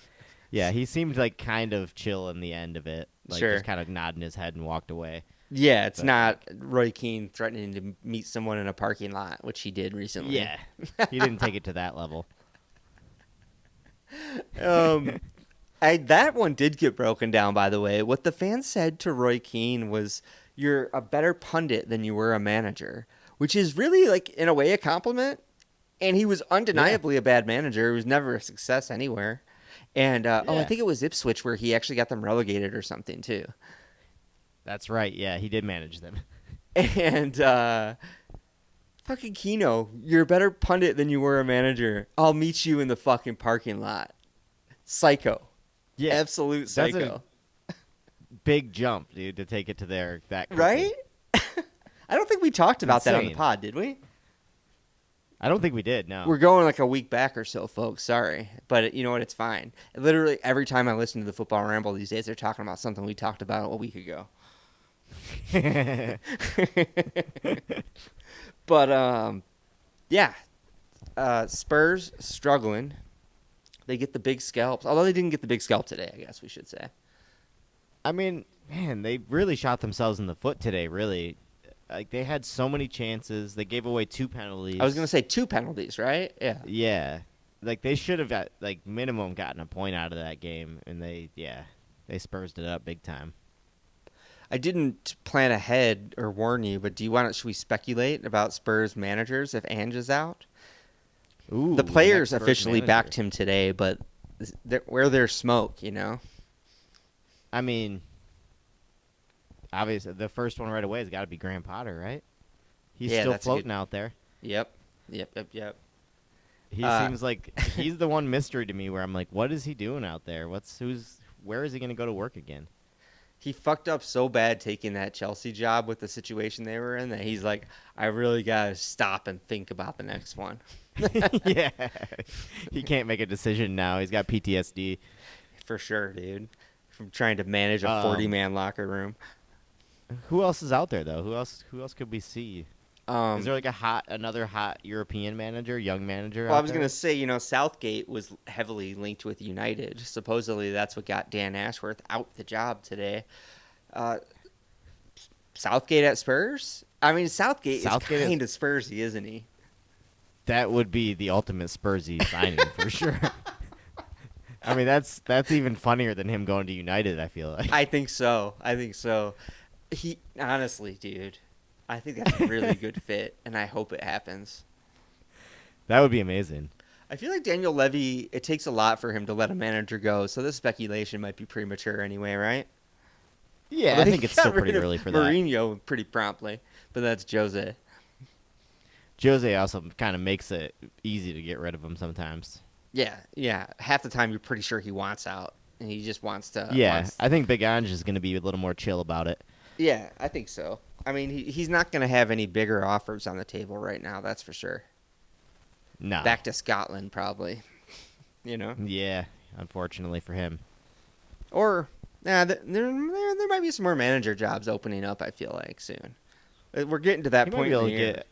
Speaker 3: Yeah, he seemed like kind of chill in the end of it. Like
Speaker 2: Sure.
Speaker 3: just kind of nodding his head and walked away.
Speaker 2: Yeah, it's
Speaker 3: But-
Speaker 2: not Roy Keane threatening to meet someone in a parking lot, which he did recently.
Speaker 3: Yeah. He didn't take it to that level.
Speaker 2: That one did get broken down, by the way. What the fans said to Roy Keane was, "You're a better pundit than you were a manager," which is really, like, in a way, a compliment. And he was undeniably a bad manager. He was never a success anywhere. And I
Speaker 3: Yeah.
Speaker 2: think it was Ipswich where he actually got them relegated or something too.
Speaker 3: That's right. Yeah, he did manage them.
Speaker 2: And fucking Keno, you're a better pundit than you were a manager. I'll meet you in the fucking parking lot. Psycho.
Speaker 3: Yeah.
Speaker 2: Absolute
Speaker 3: That's
Speaker 2: psycho.
Speaker 3: Big jump, dude, to take it to that quickly.
Speaker 2: Right? I don't think we talked about that on the
Speaker 3: Insane.
Speaker 2: pod, did we?
Speaker 3: I don't think we did, no.
Speaker 2: We're going like a week back or so, folks. Sorry. But you know what? It's fine. Literally every time I listen to the Football Ramble these days, they're talking about something we talked about a week ago. But, yeah. Spurs struggling. They get the big scalps. Although they didn't get the big scalp today, I guess we should say.
Speaker 3: I mean, man, they really shot themselves in the foot today, really. Like, they had so many chances. They gave away 2 penalties.
Speaker 2: I was going to say 2 penalties, right? Yeah.
Speaker 3: Yeah. Like, they should have, got minimum gotten a point out of that game, and they Spursed it up big time.
Speaker 2: I didn't plan ahead or warn you, but should we speculate about Spurs managers if Ange is out?
Speaker 3: Ooh,
Speaker 2: The players
Speaker 3: next Spurs
Speaker 2: officially
Speaker 3: manager.
Speaker 2: backed him today, but where there's smoke, you know?
Speaker 3: I mean, obviously, the first one right away has got to be Graham Potter, right? He's
Speaker 2: Yeah,
Speaker 3: still
Speaker 2: that's a
Speaker 3: floating
Speaker 2: good-
Speaker 3: out there.
Speaker 2: Yep.
Speaker 3: He seems like he's the one mystery to me where I'm like, what is he doing out there? Where is he going to go to work again?
Speaker 2: He fucked up so bad taking that Chelsea job with the situation they were in that he's like, I really got to stop and think about the next one.
Speaker 3: Yeah. He can't make a decision now. He's got PTSD.
Speaker 2: For sure, dude. From trying to manage a 40-man locker room.
Speaker 3: Who else is out there though? Who else could we see? Is there like another hot European manager, young manager?
Speaker 2: Well,
Speaker 3: out
Speaker 2: I was
Speaker 3: there?
Speaker 2: going to say, Southgate was heavily linked with United. Supposedly, that's what got Dan Ashworth out the job today. Southgate at Spurs? I mean, Southgate is kind of Spursy, isn't he?
Speaker 3: That would be the ultimate Spursy signing for sure. I mean, that's even funnier than him going to United, I feel like.
Speaker 2: I think so. He honestly, dude, I think that's a really good fit, and I hope it happens.
Speaker 3: That would be amazing.
Speaker 2: I feel like Daniel Levy, it takes a lot for him to let a manager go, so this speculation might be premature anyway, right?
Speaker 3: Yeah,
Speaker 2: Although
Speaker 3: I think
Speaker 2: he
Speaker 3: it's
Speaker 2: got
Speaker 3: still pretty
Speaker 2: rid of
Speaker 3: early for that.
Speaker 2: Mourinho pretty promptly, but that's Jose.
Speaker 3: Jose also kind of makes it easy to get rid of him sometimes.
Speaker 2: Yeah. Half the time you're pretty sure he wants out, and he just wants to.
Speaker 3: Yeah, I think Big Ange is going to be a little more chill about it.
Speaker 2: Yeah, I think so. I mean, he's not going to have any bigger offers on the table right now, that's for sure.
Speaker 3: No.
Speaker 2: Back to Scotland, probably.
Speaker 3: Yeah, unfortunately for him.
Speaker 2: Or, there might be some more manager jobs opening up, I feel like, soon. We're getting to that
Speaker 3: He might
Speaker 2: point
Speaker 3: be
Speaker 2: in
Speaker 3: able
Speaker 2: the
Speaker 3: to
Speaker 2: year.
Speaker 3: get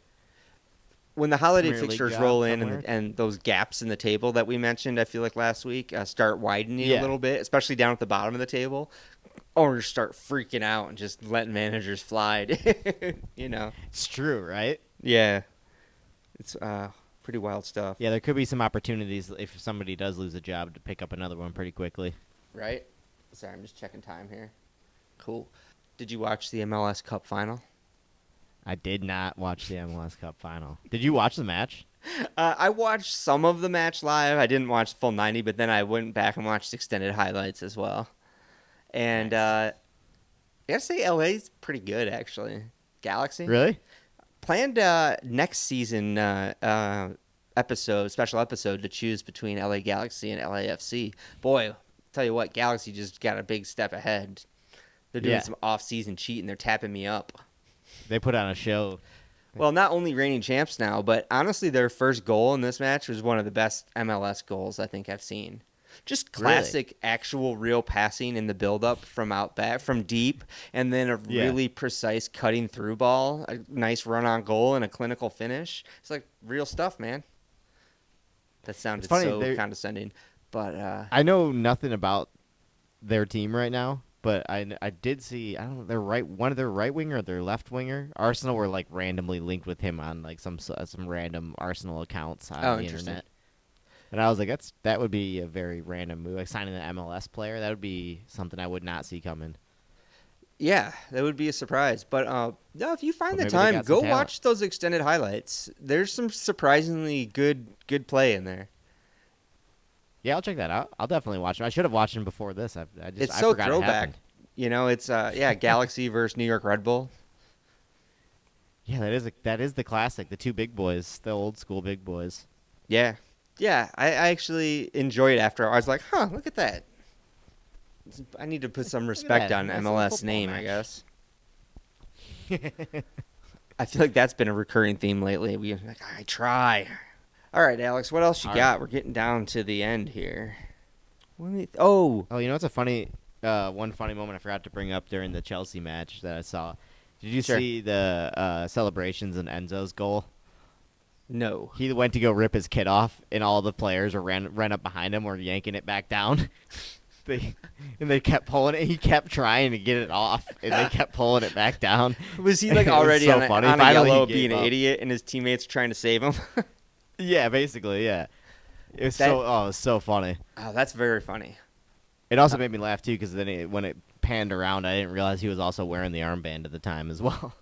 Speaker 2: When the holiday
Speaker 3: Premier League
Speaker 2: fixtures
Speaker 3: job
Speaker 2: roll in
Speaker 3: somewhere.
Speaker 2: and those gaps in the table that we mentioned, I feel like last week, start widening
Speaker 3: Yeah.
Speaker 2: a little bit, especially down at the bottom of the table, owners start freaking out and just letting managers fly.
Speaker 3: It's true, right?
Speaker 2: Yeah, it's pretty wild stuff.
Speaker 3: Yeah, there could be some opportunities if somebody does lose a job to pick up another one pretty quickly.
Speaker 2: Right? Sorry, I'm just checking time here. Cool. Did you watch the MLS Cup final?
Speaker 3: I did not watch the MLS Cup final. Did you watch the match?
Speaker 2: I watched some of the match live. I didn't watch the full 90, but then I went back and watched extended highlights as well. And
Speaker 3: Nice.
Speaker 2: I gotta say, LA's pretty good, actually. Galaxy?
Speaker 3: Really?
Speaker 2: Planned next season special episode to choose between LA Galaxy and LAFC. Boy, tell you what, Galaxy just got a big step ahead. They're doing some off-season cheating. They're tapping me up.
Speaker 3: They put on a show.
Speaker 2: Well, not only reigning champs now, but honestly, their first goal in this match was one of the best MLS goals I think I've seen. Just classic, actual, real passing in the build-up from out back, from deep, and then a really precise cutting through ball, a nice run-on goal, and a clinical finish. It's like real stuff, man. That sounded so condescending, but
Speaker 3: I know nothing about their team right now, but I did see one of their right winger or their left winger. Arsenal were like randomly linked with him on like some random Arsenal accounts on the internet. And I was like, that would be a very random move. Like signing an MLS player, that would be something I would not see coming.
Speaker 2: Yeah, that would be a surprise. But no, if you find the
Speaker 3: maybe they
Speaker 2: time,
Speaker 3: got some
Speaker 2: go
Speaker 3: talent.
Speaker 2: watch those extended highlights. There's some surprisingly good play in there.
Speaker 3: Yeah, I'll check that out. I'll definitely watch him. I should have watched him before this.
Speaker 2: It's
Speaker 3: I
Speaker 2: so
Speaker 3: forgot it
Speaker 2: throwback.
Speaker 3: happened.
Speaker 2: It's Galaxy versus New York Red Bull.
Speaker 3: Yeah, that is the classic. The two big boys, the old school big boys.
Speaker 2: Yeah. Yeah, I actually enjoyed it after. I was like, look at that. I need to put some respect
Speaker 3: that.
Speaker 2: on
Speaker 3: Nice little
Speaker 2: MLS
Speaker 3: football
Speaker 2: name, I
Speaker 3: match.
Speaker 2: guess. I feel like that's been a recurring theme lately. I try. All right, Alex, what else you got? We're getting down to the end here.
Speaker 3: Oh, you know what's a funny one funny moment I forgot to bring up during the Chelsea match that I saw. Did you see the celebrations in Enzo's goal?
Speaker 2: No.
Speaker 3: He went to go rip his kid off, and all the players ran up behind him, were yanking it back down. They kept pulling it. He kept trying to get it off, and they kept pulling it back down.
Speaker 2: Was he like already
Speaker 3: so
Speaker 2: on,
Speaker 3: funny.
Speaker 2: on a
Speaker 3: Finally,
Speaker 2: yellow
Speaker 3: he
Speaker 2: being
Speaker 3: gave
Speaker 2: an
Speaker 3: up.
Speaker 2: idiot, and his teammates are trying to save him?
Speaker 3: Yeah, basically, yeah. It was it was so funny.
Speaker 2: Oh, that's very funny.
Speaker 3: It also made me laugh too because then when it panned around, I didn't realize he was also wearing the armband at the time as well.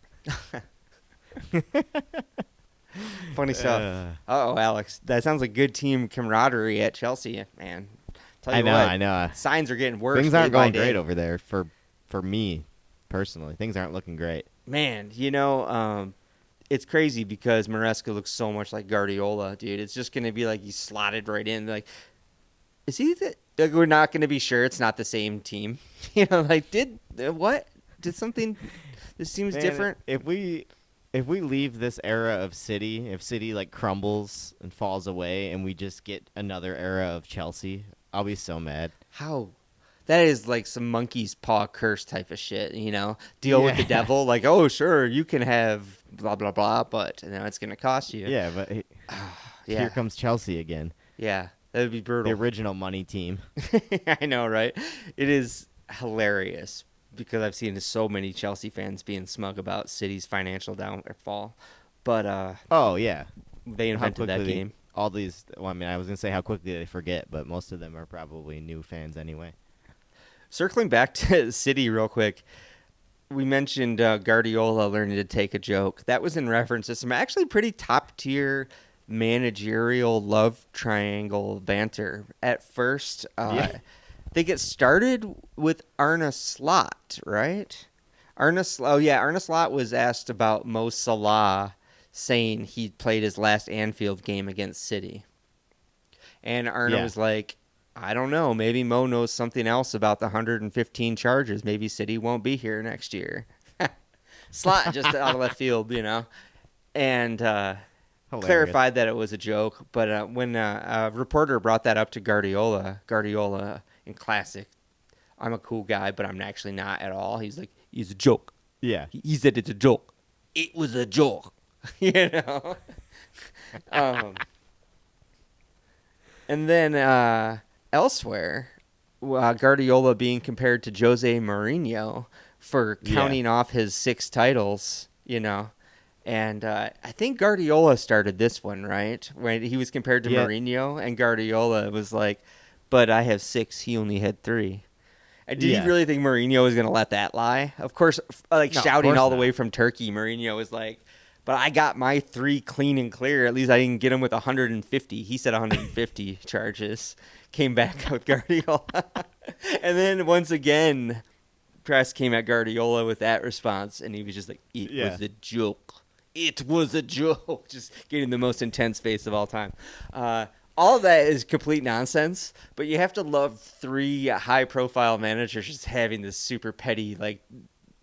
Speaker 2: Funny stuff. Alex, that sounds like good team camaraderie at Chelsea, man.
Speaker 3: I know.
Speaker 2: Signs are getting worse.
Speaker 3: Things aren't
Speaker 2: day by
Speaker 3: going
Speaker 2: day.
Speaker 3: great over there for me personally. Things aren't looking great.
Speaker 2: Man, it's crazy because Maresca looks so much like Guardiola, dude. It's just going to be like he's slotted right in. Like, is he like, we're not going to be sure it's not the same team. Did something, this seems different.
Speaker 3: If we leave this era of City, if City like crumbles and falls away and we just get another era of Chelsea, I'll be so mad.
Speaker 2: How? That is like some monkey's paw curse type of shit, Deal with the devil, like, oh, sure, you can have blah, blah, blah, but it's going to cost you.
Speaker 3: Yeah, but here comes Chelsea again.
Speaker 2: Yeah, that would be brutal.
Speaker 3: The original money team.
Speaker 2: I know, right? It is hilarious because I've seen so many Chelsea fans being smug about City's financial downfall. But
Speaker 3: oh, yeah.
Speaker 2: They invented that game.
Speaker 3: I was going to say how quickly they forget, but most of them are probably new fans anyway.
Speaker 2: Circling back to City real quick, we mentioned Guardiola learning to take a joke. That was in reference to some actually pretty top-tier managerial love triangle banter. At first, I think it started with Arne Slot, right? Arne Slot was asked about Mo Salah saying he played his last Anfield game against City. And Arne was like, I don't know. Maybe Mo knows something else about the 115 charges. Maybe City won't be here next year. Slot just out of left field, and clarified that it was a joke. But when a reporter brought that up to Guardiola in classic, I'm a cool guy, but I'm actually not at all. He's like, he's a joke.
Speaker 3: Yeah.
Speaker 2: He said it's a joke. It was a joke. And then elsewhere, Guardiola being compared to Jose Mourinho for counting off his 6 titles, And I think Guardiola started this one, right? When he was compared to Mourinho, and Guardiola was like, but I have 6, he only had 3. And did he really think Mourinho was going to let that lie? Of course, shouting all the way from Turkey, Mourinho was like, but I got my 3 clean and clear. At least I didn't get him with 150. He said 150 charges. Came back with Guardiola. And then once again, press came at Guardiola with that response, and he was just like, it was a joke. It was a joke. Just getting the most intense face of all time. All of that is complete nonsense, but you have to love 3 high-profile managers just having this super petty,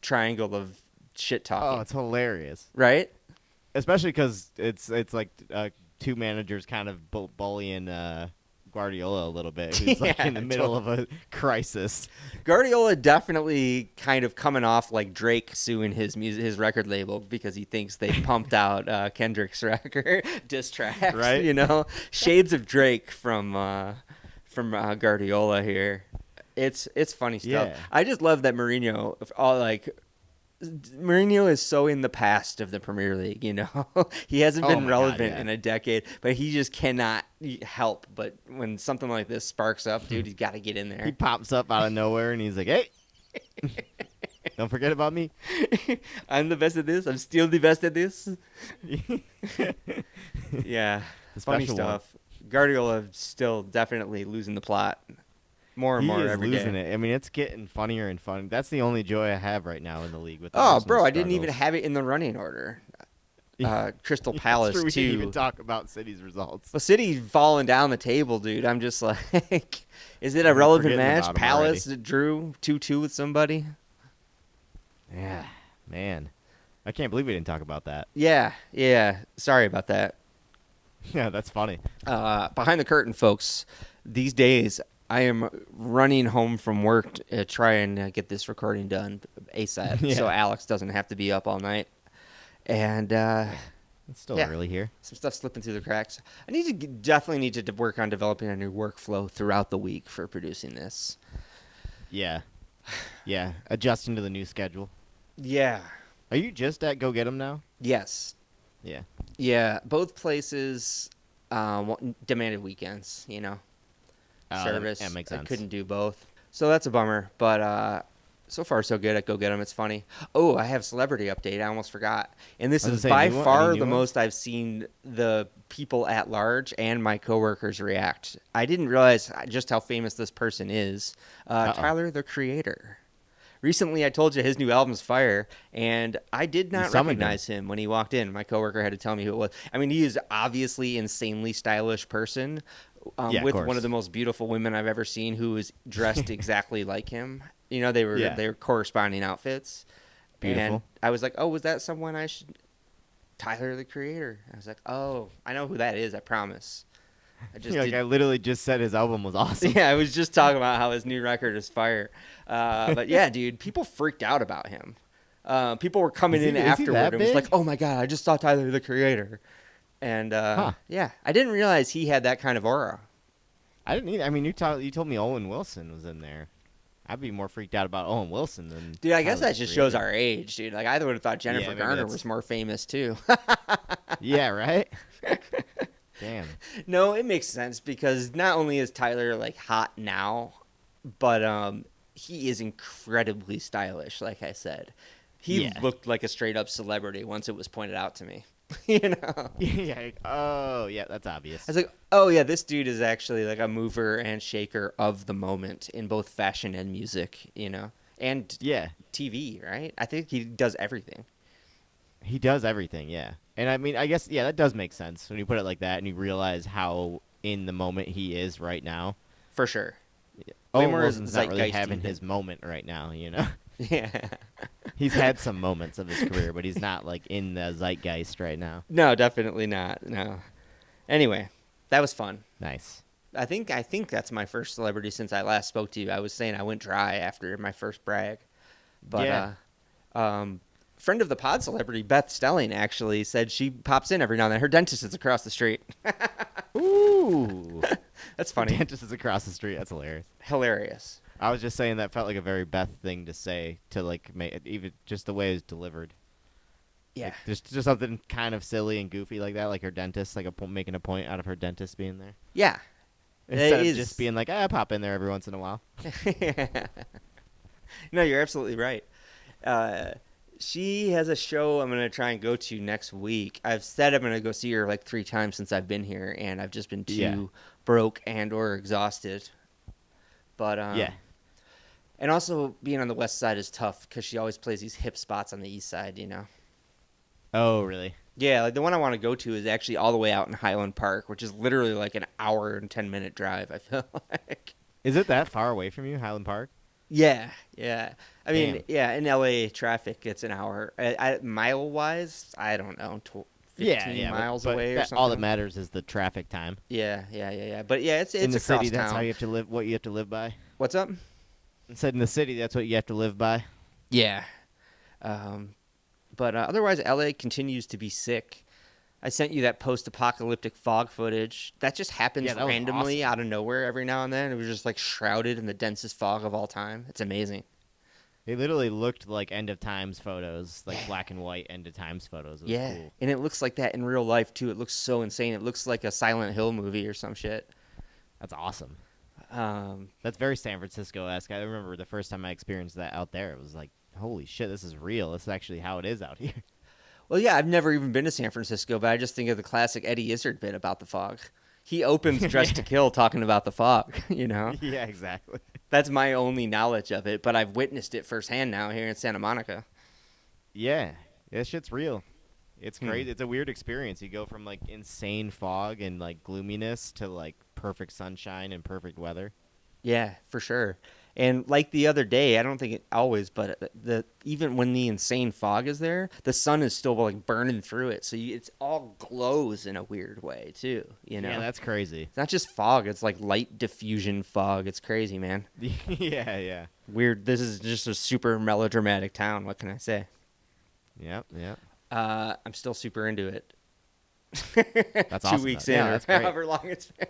Speaker 2: triangle of shit talking.
Speaker 3: Oh, it's hilarious.
Speaker 2: Right?
Speaker 3: Especially because it's like 2 managers kind of bullying Guardiola a little bit, who's in the middle of a crisis.
Speaker 2: Guardiola definitely kind of coming off like Drake suing his record label because he thinks they pumped out Kendrick's record diss tracks.
Speaker 3: Right?
Speaker 2: Shades of Drake from Guardiola here. It's funny stuff.
Speaker 3: Yeah.
Speaker 2: I just love that Mourinho is so in the past of the Premier League, He hasn't been relevant in a decade, but he just cannot help. But when something like this sparks up, dude, he's got to get in there.
Speaker 3: He pops up out of nowhere, and he's like, hey, don't forget about me.
Speaker 2: I'm the best at this. I'm still the best at this. Yeah, funny stuff. Guardiola still definitely losing the plot. More and more every day. He is
Speaker 3: losing it. I mean, it's getting funnier and funnier. That's the only joy I have right now in the league. With the
Speaker 2: bro,
Speaker 3: struggles.
Speaker 2: I didn't even have it in the running order. Crystal Palace,
Speaker 3: too. We
Speaker 2: too.
Speaker 3: didn't even talk about City's results.
Speaker 2: Well, City's falling down the table, dude. I'm just like, is it a relevant match? Palace drew 2-2 with somebody?
Speaker 3: Yeah, man. I can't believe we didn't talk about that.
Speaker 2: Yeah. Sorry about that.
Speaker 3: Yeah, that's funny.
Speaker 2: Behind the curtain, folks, these days I am running home from work to try and get this recording done ASAP so Alex doesn't have to be up all night. And
Speaker 3: it's still early here.
Speaker 2: Some stuff slipping through the cracks. I definitely need to work on developing a new workflow throughout the week for producing this.
Speaker 3: Yeah. Adjusting to the new schedule.
Speaker 2: Yeah.
Speaker 3: Are you just at Go Get 'Em now?
Speaker 2: Yes.
Speaker 3: Yeah.
Speaker 2: Yeah. Both places demanded weekends, service.
Speaker 3: That makes sense.
Speaker 2: I couldn't do both. So that's a bummer. But so far, so good at Go Get 'Em. It's funny. Oh, I have celebrity update. I almost forgot. And this is by far the most I've seen the people at large and my coworkers react. I didn't realize just how famous this person is. Tyler, the Creator. Recently, I told you his new album's fire, and I did not recognize him when he walked in. My coworker had to tell me who it was. I mean, he is obviously an insanely stylish person with one of the most beautiful women I've ever seen who is dressed exactly like him. They were corresponding outfits.
Speaker 3: Beautiful.
Speaker 2: And I was like, oh, was that someone I should... Tyler, the Creator. I was like, oh, I know who that is, I promise.
Speaker 3: I literally just said his album was awesome.
Speaker 2: Yeah, I was just talking about how his new record is fire. But yeah, dude, people freaked out about him. People were coming in afterward and was like, oh my God, I just saw Tyler, the Creator. And yeah, I didn't realize he had that kind of aura.
Speaker 3: I didn't either. I mean, you told me Owen Wilson was in there. I'd be more freaked out about Owen Wilson than...
Speaker 2: Dude, I guess that just shows our age, dude. I would have thought Jennifer Garner was more famous, too.
Speaker 3: Yeah, right? Damn.
Speaker 2: No, it makes sense because not only is Tyler, hot now, but he is incredibly stylish, like I said. He looked like a straight-up celebrity once it was pointed out to me.
Speaker 3: Yeah. Oh, yeah, that's obvious.
Speaker 2: I was like, oh, yeah, this dude is actually a mover and shaker of the moment in both fashion and music, and TV, right? I think he does everything.
Speaker 3: He does everything, yeah. And I mean, I guess, that does make sense when you put it like that and you realize how in the moment he is right now.
Speaker 2: For sure.
Speaker 3: Owen Wilson's not really having his moment right now,
Speaker 2: Yeah.
Speaker 3: He's had some moments of his career, but he's not in the zeitgeist right now.
Speaker 2: No, definitely not. No. Anyway, that was fun.
Speaker 3: Nice.
Speaker 2: I think that's my first celebrity since I last spoke to you. I was saying I went dry after my first brag. But friend of the pod celebrity, Beth Stelling, actually said she pops in every now and then. Her dentist is across the street.
Speaker 3: Ooh.
Speaker 2: That's funny.
Speaker 3: Dentist is across the street. That's hilarious.
Speaker 2: Hilarious.
Speaker 3: I was just saying that felt like a very Beth thing to say to like make it, even just the way it was delivered.
Speaker 2: Yeah.
Speaker 3: Like, just something kind of silly and goofy like that, like her dentist, like making a point out of her dentist being there.
Speaker 2: Yeah.
Speaker 3: Instead
Speaker 2: It
Speaker 3: of
Speaker 2: is.
Speaker 3: just being like, pop in there every once in a while.
Speaker 2: No, you're absolutely right. She has a show I'm going to try and go to next week. I've said I'm going to go see her like 3 times since I've been here, and I've just been too broke and or exhausted. But
Speaker 3: Yeah.
Speaker 2: And also being on the west side is tough because she always plays these hip spots on the east side, you know.
Speaker 3: Oh, really?
Speaker 2: Yeah, like the one I want to go to is actually all the way out in Highland Park, which is literally like an hour and 10-minute drive, I feel like.
Speaker 3: Is it that far away from you, Highland Park?
Speaker 2: Yeah, yeah. I mean,
Speaker 3: Damn.
Speaker 2: yeah, in LA traffic, it's an hour. Mile-wise, I don't know, 15 miles
Speaker 3: but
Speaker 2: away or something.
Speaker 3: all that matters is the traffic time.
Speaker 2: Yeah. But yeah, it's
Speaker 3: in the
Speaker 2: across
Speaker 3: city, that's
Speaker 2: town.
Speaker 3: how you have to live. What you have to live by.
Speaker 2: What's up?
Speaker 3: I said in the city, that's what you have to live by.
Speaker 2: Yeah. But otherwise, LA continues to be sick. I sent you that post-apocalyptic fog footage. That just happens
Speaker 3: Yeah, that was
Speaker 2: randomly
Speaker 3: awesome.
Speaker 2: out of nowhere every now and then. It was just like shrouded in the densest fog of all time. It's amazing.
Speaker 3: They literally looked like end of times photos, like black and white end of times photos. It was cool.
Speaker 2: And it looks like that in real life too. It looks so insane. It looks like a Silent Hill movie or some shit.
Speaker 3: That's awesome. That's very San Francisco-esque. I remember the first time I experienced that out there. It was like, holy shit, this is real. This is actually how it is out here.
Speaker 2: Well, yeah, I've never even been to San Francisco, but I just think of the classic Eddie Izzard bit about the fog. He opens Dressed to Kill talking about the fog, you know?
Speaker 3: Yeah, exactly.
Speaker 2: That's my only knowledge of it, but I've witnessed it firsthand now here in Santa Monica.
Speaker 3: Yeah, that shit's real. It's crazy. It's a weird experience. You go from like insane fog and like gloominess to like perfect sunshine and perfect weather.
Speaker 2: Yeah, for sure. And like the other day, I don't think it always, but even when the insane fog is there, the sun is still like burning through it, so it's all glows in a weird way too. You know?
Speaker 3: Yeah, that's crazy.
Speaker 2: It's not just fog; it's like light diffusion fog. It's crazy, man.
Speaker 3: Yeah.
Speaker 2: Weird. This is just a super melodramatic town. What can I say?
Speaker 3: Yep.
Speaker 2: I'm still super into it.
Speaker 3: That's
Speaker 2: 2
Speaker 3: awesome.
Speaker 2: weeks
Speaker 3: Yeah,
Speaker 2: in, or
Speaker 3: that's great.
Speaker 2: however long it's been.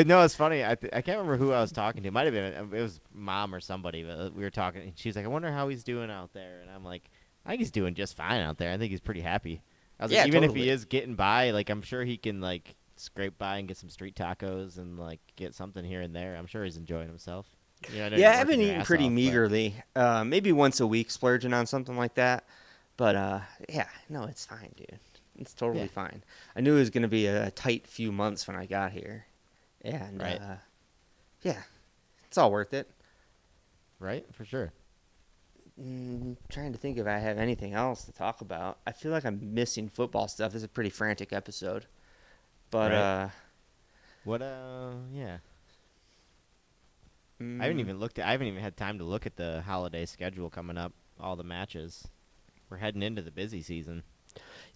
Speaker 3: No, it's funny. I can't remember who I was talking to. It might have been it was Mom or somebody. But we were talking. And she's like, "I wonder how he's doing out there." And I'm like, "I think he's doing just fine out there. I think he's pretty happy." I was like, even if he is getting by, like I'm sure he can like scrape by and get some street tacos and like get something here and there. I'm sure he's enjoying himself. You know, I know
Speaker 2: Yeah,
Speaker 3: you're
Speaker 2: I've been
Speaker 3: working your
Speaker 2: eating
Speaker 3: ass
Speaker 2: pretty
Speaker 3: off, but-
Speaker 2: meagerly. Maybe once a week, splurging on something like that. But yeah, no, it's fine, dude. It's totally fine. I knew it was going to be a tight few months when I got here. And,
Speaker 3: Right.
Speaker 2: yeah, it's all worth it.
Speaker 3: Right, for sure.
Speaker 2: Trying to think if I have anything else to talk about. I feel like I'm missing football stuff. This is a pretty frantic episode. But,
Speaker 3: Right. What? Yeah. I haven't even had time to look at the holiday schedule coming up. All the matches. We're heading into the busy season.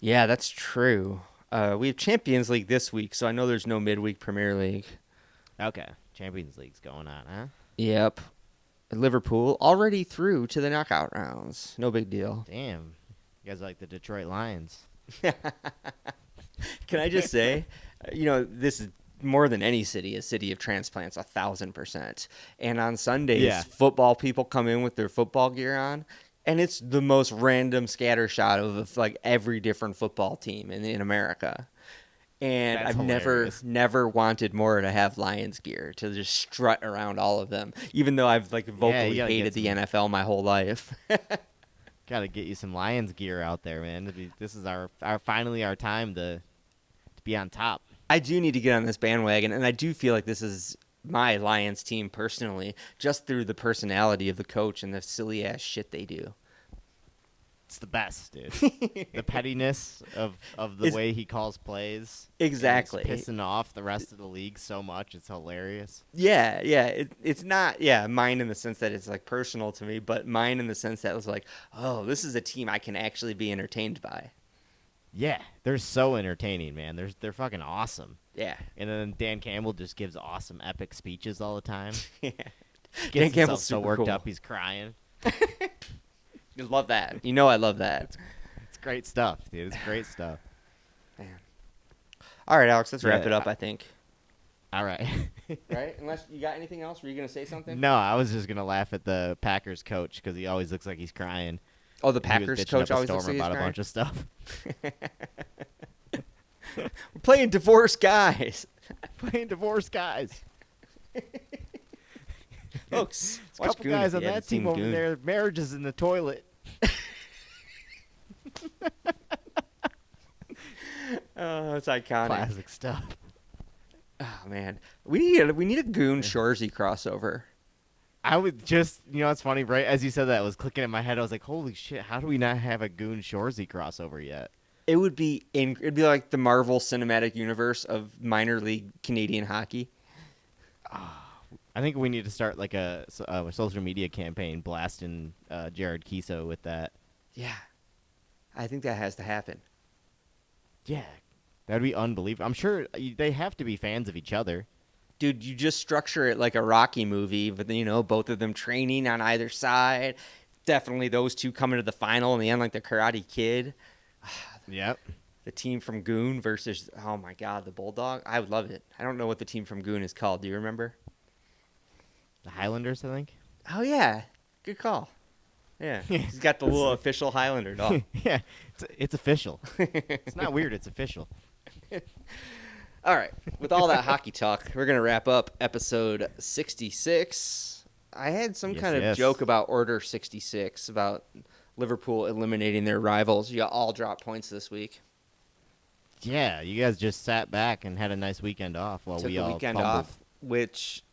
Speaker 2: Yeah, that's true. We have Champions League this week, so I know there's no midweek Premier League.
Speaker 3: Okay, Champions League's going on, huh?
Speaker 2: Yep. Liverpool already through to the knockout rounds. No big deal.
Speaker 3: Damn, you guys are like the Detroit Lions.
Speaker 2: Can I just say, this is more than any city, a city of transplants, 1,000%. And on Sundays, football people come in with their football gear on, and it's the most random scatter shot of like every different football team in America. And
Speaker 3: That's
Speaker 2: I've
Speaker 3: hilarious.
Speaker 2: never wanted more to have Lions gear, to just strut around all of them, even though I've like vocally
Speaker 3: gotta
Speaker 2: hated
Speaker 3: get
Speaker 2: the NFL my whole life.
Speaker 3: Got to get you some Lions gear out there, man. This is our finally our time to be on top.
Speaker 2: I do need to get on this bandwagon, and I do feel like this is my Lions team personally, just through the personality of the coach and the silly ass shit they do.
Speaker 3: It's the best, dude. The pettiness of the way he calls plays.
Speaker 2: Exactly.
Speaker 3: It's pissing off the rest of the league so much. It's hilarious.
Speaker 2: Yeah. It's not, mine in the sense that it's like personal to me, but mine in the sense that it was like, oh, this is a team I can actually be entertained by.
Speaker 3: Yeah, they're so entertaining, man. They're fucking awesome.
Speaker 2: Yeah.
Speaker 3: And then Dan Campbell just gives awesome, epic speeches all the time.
Speaker 2: Yeah.
Speaker 3: Gets
Speaker 2: Dan
Speaker 3: himself
Speaker 2: Campbell's
Speaker 3: so
Speaker 2: super
Speaker 3: worked
Speaker 2: cool.
Speaker 3: up, he's crying.
Speaker 2: You love that. You know I love that.
Speaker 3: It's great stuff, dude. It's great stuff.
Speaker 2: Man. All right, Alex, let's wrap
Speaker 3: Yeah,
Speaker 2: it up, I think.
Speaker 3: All right.
Speaker 2: right? Unless you got anything else. Were you going to say something?
Speaker 3: No, I was just gonna laugh at the Packers coach because he always looks like he's crying.
Speaker 2: Oh, the
Speaker 3: And he was
Speaker 2: Packers
Speaker 3: bitching
Speaker 2: coach
Speaker 3: up a
Speaker 2: always
Speaker 3: storm
Speaker 2: looks like he's
Speaker 3: about a
Speaker 2: crying?
Speaker 3: bunch of stuff.
Speaker 2: We're playing divorced guys.
Speaker 3: Playing divorced guys.
Speaker 2: Folks,
Speaker 3: There's a couple guys on that team over there. Marriage is in the toilet.
Speaker 2: Oh, it's iconic.
Speaker 3: Classic stuff.
Speaker 2: Oh man, we need a Goon Shorzy crossover.
Speaker 3: I would just, it's funny, right? As you said that, it was clicking in my head. I was like, holy shit, how do we not have a Goon Shorzy crossover yet?
Speaker 2: It would be it'd be like the Marvel Cinematic Universe of minor league Canadian hockey.
Speaker 3: I think we need to start like a social media campaign blasting Jared Kiso with that.
Speaker 2: Yeah, I think that has to happen.
Speaker 3: Yeah, that'd be unbelievable. I'm sure they have to be fans of each other.
Speaker 2: Dude, you just structure it like a Rocky movie, but both of them training on either side. Definitely those two coming to the final in the end, like the Karate Kid.
Speaker 3: Yep.
Speaker 2: The team from Goon versus, oh my God, the Bulldog. I would love it. I don't know what the team from Goon is called. Do you remember?
Speaker 3: The Highlanders, I think.
Speaker 2: Oh, yeah. Good call. Yeah. He's got the little official Highlander dog.
Speaker 3: Yeah, it's official. It's not weird. It's official.
Speaker 2: All right. With all that hockey talk, we're going to wrap up episode 66. I had some kind of joke about Order 66, about Liverpool eliminating their rivals. You all dropped points this week.
Speaker 3: Yeah, you guys just sat back and had a nice weekend off while
Speaker 2: Took
Speaker 3: we
Speaker 2: the
Speaker 3: all
Speaker 2: weekend
Speaker 3: fumbled.
Speaker 2: off, which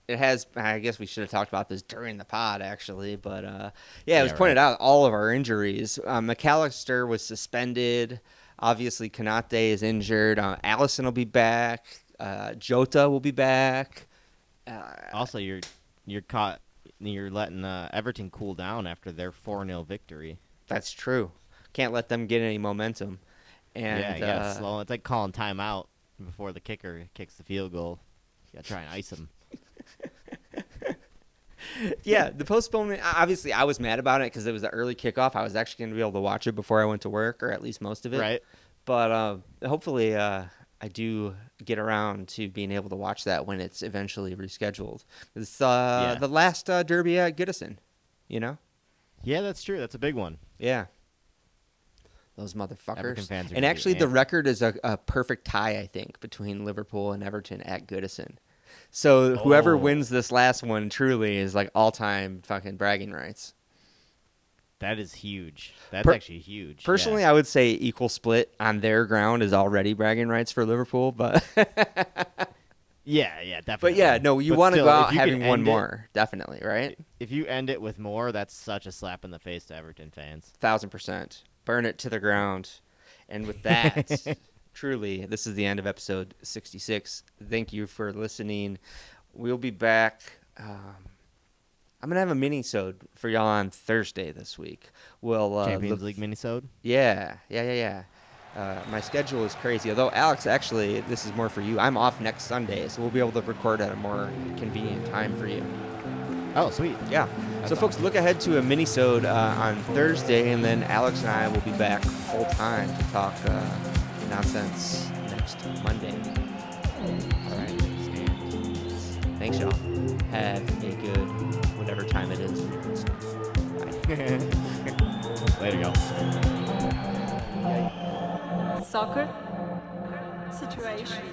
Speaker 2: it has. I guess we should have talked about this during the pod, actually. But it was pointed out all of our injuries. McAllister was suspended. Obviously, Konate is injured. Allison will be back. Jota will be back.
Speaker 3: Also, you're letting Everton cool down after their 4-0 victory.
Speaker 2: That's true. Can't let them get any momentum. And
Speaker 3: yeah, you gotta slow. It's like calling timeout before the kicker kicks the field goal. You gotta try and ice him.
Speaker 2: Yeah, the postponement. Obviously, I was mad about it because it was the early kickoff. I was actually going to be able to watch it before I went to work, or at least most of it.
Speaker 3: Right.
Speaker 2: But hopefully, I do get around to being able to watch that when it's eventually rescheduled. It's the last derby at Goodison.
Speaker 3: Yeah, that's true. That's a big one.
Speaker 2: Yeah. Those motherfuckers.
Speaker 3: Everton fans are
Speaker 2: And
Speaker 3: gonna
Speaker 2: actually,
Speaker 3: be
Speaker 2: the
Speaker 3: amped.
Speaker 2: record is a perfect tie, I think, between Liverpool and Everton at Goodison. So whoever wins this last one truly is like all-time fucking bragging rights.
Speaker 3: That is huge. That's actually huge.
Speaker 2: Personally,
Speaker 3: yeah.
Speaker 2: I would say equal split on their ground is already bragging rights for Liverpool, but
Speaker 3: yeah, definitely.
Speaker 2: but yeah, no, you
Speaker 3: But
Speaker 2: want to
Speaker 3: still,
Speaker 2: go out
Speaker 3: if you can
Speaker 2: having one
Speaker 3: end it-
Speaker 2: more, definitely, right?
Speaker 3: If you end it with more, that's such a slap in the face to Everton fans.
Speaker 2: 1,000%. Burn it to the ground. And with that, truly, this is the end of episode 66. Thank you for listening. We'll be back. I'm going to have a mini-sode for y'all on Thursday this week. We'll
Speaker 3: Champions League minisode.
Speaker 2: Yeah. My schedule is crazy. Although, Alex, actually, this is more for you. I'm off next Sunday, so we'll be able to record at a more convenient time for you.
Speaker 3: Oh, sweet.
Speaker 2: Yeah. So, folks, look ahead to a mini-sode on Thursday, and then Alex and I will be back full-time to talk nonsense next Monday. All right. Thanks, y'all. Have a good whatever time it is. Bye.
Speaker 3: Later, y'all.
Speaker 1: Soccer situation.